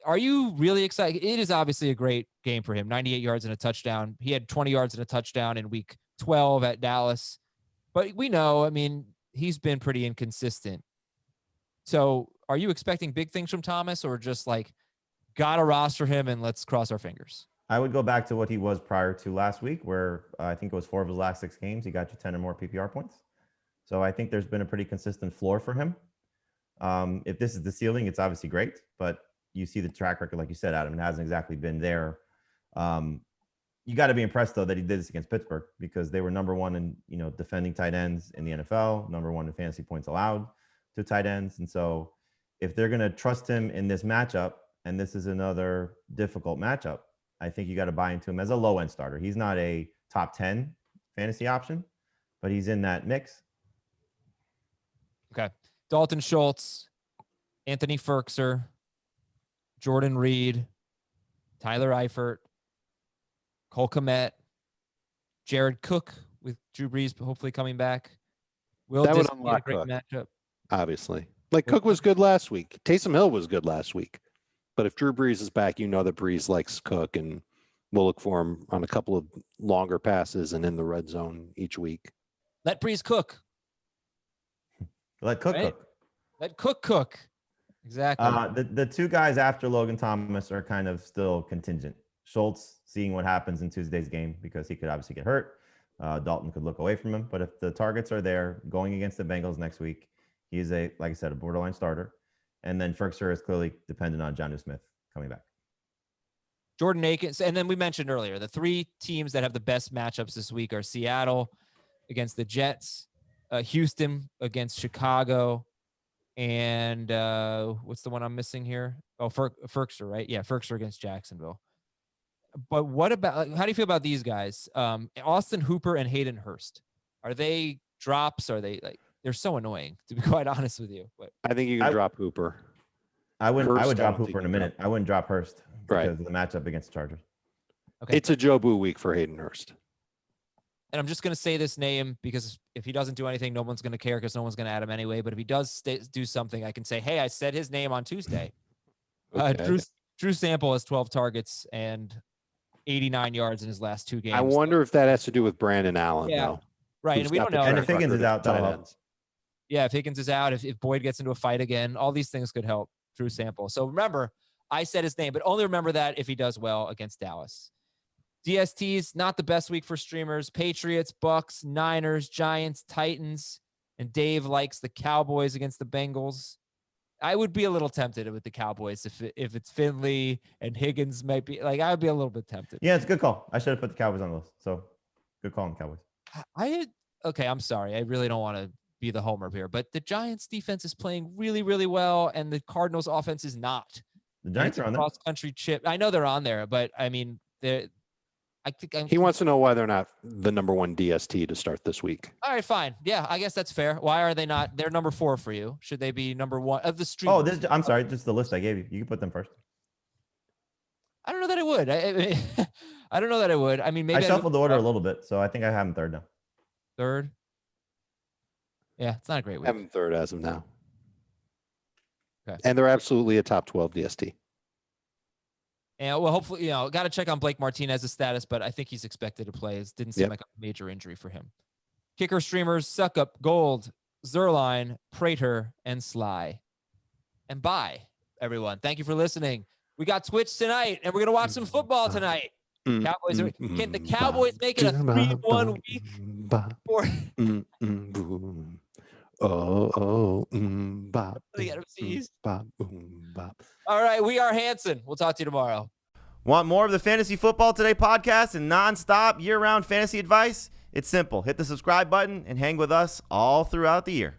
[SPEAKER 1] Are you really excited? It is obviously a great game for him. 98 yards and a touchdown. He had 20 yards and a touchdown in week 12 at Dallas. But we know, he's been pretty inconsistent. So are you expecting big things from Thomas, or just gotta roster him and let's cross our fingers?
[SPEAKER 2] I would go back to what he was prior to last week, where I think it was 4 of his last 6 games. He got you 10 or more PPR points. So I think there's been a pretty consistent floor for him. If this is the ceiling, it's obviously great, but you see the track record, like you said, Adam, it hasn't exactly been there. You got to be impressed, though, that he did this against Pittsburgh, because they were number 1 in, defending tight ends in the NFL, number 1 in fantasy points allowed to tight ends. And so if they're going to trust him in this matchup, and this is another difficult matchup, I think you got to buy into him as a low-end starter. He's not a top 10 fantasy option, but he's in that mix.
[SPEAKER 1] Okay. Dalton Schultz, Anthony Ferkser, Jordan Reed, Tyler Eifert, Cole Komet, Jared Cook with Drew Brees hopefully coming back.
[SPEAKER 3] That would unlock a great matchup. Obviously. Cook was good last week. Taysom Hill was good last week. But if Drew Brees is back, that Brees likes Cook, and we'll look for him on a couple of longer passes and in the red zone each week.
[SPEAKER 1] Let Breeze cook.
[SPEAKER 2] Let Cook
[SPEAKER 1] Right?
[SPEAKER 2] cook.
[SPEAKER 1] Let cook. Exactly.
[SPEAKER 2] The two guys after Logan Thomas are kind of still contingent. Schultz, seeing what happens in Tuesday's game, because he could obviously get hurt. Dalton could look away from him. But if the targets are there going against the Bengals next week, he's like I said, a borderline starter. And then Ferguson is clearly dependent on Jonnu Smith coming back.
[SPEAKER 1] Jordan Akins. And then we mentioned earlier, the three teams that have the best matchups this week are Seattle against the Jets, Houston against Chicago, and what's the one I'm missing here? Oh, Ferguson, right? Yeah, Ferguson against Jacksonville. But what about, how do you feel about these guys? Austin Hooper and Hayden Hurst. Are they drops? Are they like, they're so annoying, to be quite honest with you. But
[SPEAKER 3] I think you can drop Hooper.
[SPEAKER 2] I would
[SPEAKER 3] Hurst,
[SPEAKER 2] drop
[SPEAKER 3] I don't
[SPEAKER 2] Hooper in a
[SPEAKER 3] think
[SPEAKER 2] minute. I wouldn't drop Hurst
[SPEAKER 3] Right.
[SPEAKER 2] because of the matchup against the Chargers.
[SPEAKER 1] okay.
[SPEAKER 3] It's a Jobu week for Hayden Hurst.
[SPEAKER 1] And I'm just going to say this name because if he doesn't do anything, no one's going to care because no one's going to add him anyway. But if he does do something, I can say, hey, I said his name on Tuesday.
[SPEAKER 3] Okay.
[SPEAKER 1] Drew Sample has 12 targets and 89 yards in his last two games.
[SPEAKER 3] I wonder if that has to do with Brandon Allen,
[SPEAKER 1] Yeah.
[SPEAKER 3] though.
[SPEAKER 1] Right.
[SPEAKER 3] who's
[SPEAKER 1] And we
[SPEAKER 3] got
[SPEAKER 1] don't
[SPEAKER 3] the
[SPEAKER 1] know.
[SPEAKER 2] And
[SPEAKER 3] track
[SPEAKER 2] if Higgins
[SPEAKER 3] record
[SPEAKER 2] is
[SPEAKER 3] of
[SPEAKER 2] out, that'll
[SPEAKER 3] tight
[SPEAKER 2] help.
[SPEAKER 3] ends.
[SPEAKER 1] Yeah, if Higgins is out, if Boyd gets into a fight again, all these things could help Drew Sample. So remember, I said his name, but only remember that if he does well against Dallas. DST's not the best week for streamers. Patriots, Bucks, Niners, Giants, Titans, and Dave likes the Cowboys against the Bengals. I would be a little tempted with the Cowboys if it's Finley and Higgins might be like, I would be a little bit tempted.
[SPEAKER 2] Yeah, it's a good call. I should have put the Cowboys on the list. So good call on the Cowboys.
[SPEAKER 1] Okay, I'm sorry. I really don't want to be the homer here, but the Giants defense is playing really, really well, and the Cardinals offense is not.
[SPEAKER 2] The Giants are on there.
[SPEAKER 1] Cross country chip. I know they're on there, but I mean, I think
[SPEAKER 3] He wants to know why they're not the number one DST to start this week.
[SPEAKER 1] All right, fine. Yeah, I guess that's fair. Why are they not? They're number 4 for you. Should they be number 1 of the stream?
[SPEAKER 2] Oh, I'm sorry. Just the list I gave you. You can put them first.
[SPEAKER 1] I don't know that I would. I don't know that I would. I mean, maybe
[SPEAKER 2] I shuffled the order a little bit, so I think I have them third now.
[SPEAKER 1] third. Yeah, it's not a great week.
[SPEAKER 3] Have him third as of now.
[SPEAKER 1] Okay.
[SPEAKER 3] And they're absolutely a top 12 DST.
[SPEAKER 1] And well, hopefully, got to check on Blake Martinez's status, but I think he's expected to play. It didn't seem like a major injury for him. Kicker streamers, Suckup, Gold, Zerline, Prater, and Sly. And bye, everyone. Thank you for listening. We got Twitch tonight, and we're gonna watch some football tonight. Cowboys can the Cowboys make it a 3-1 week? All right, we are Hanson. We'll talk to you tomorrow.
[SPEAKER 2] Want more of the Fantasy Football Today podcast and nonstop year-round fantasy advice? It's simple. Hit the subscribe button and hang with us all throughout the year.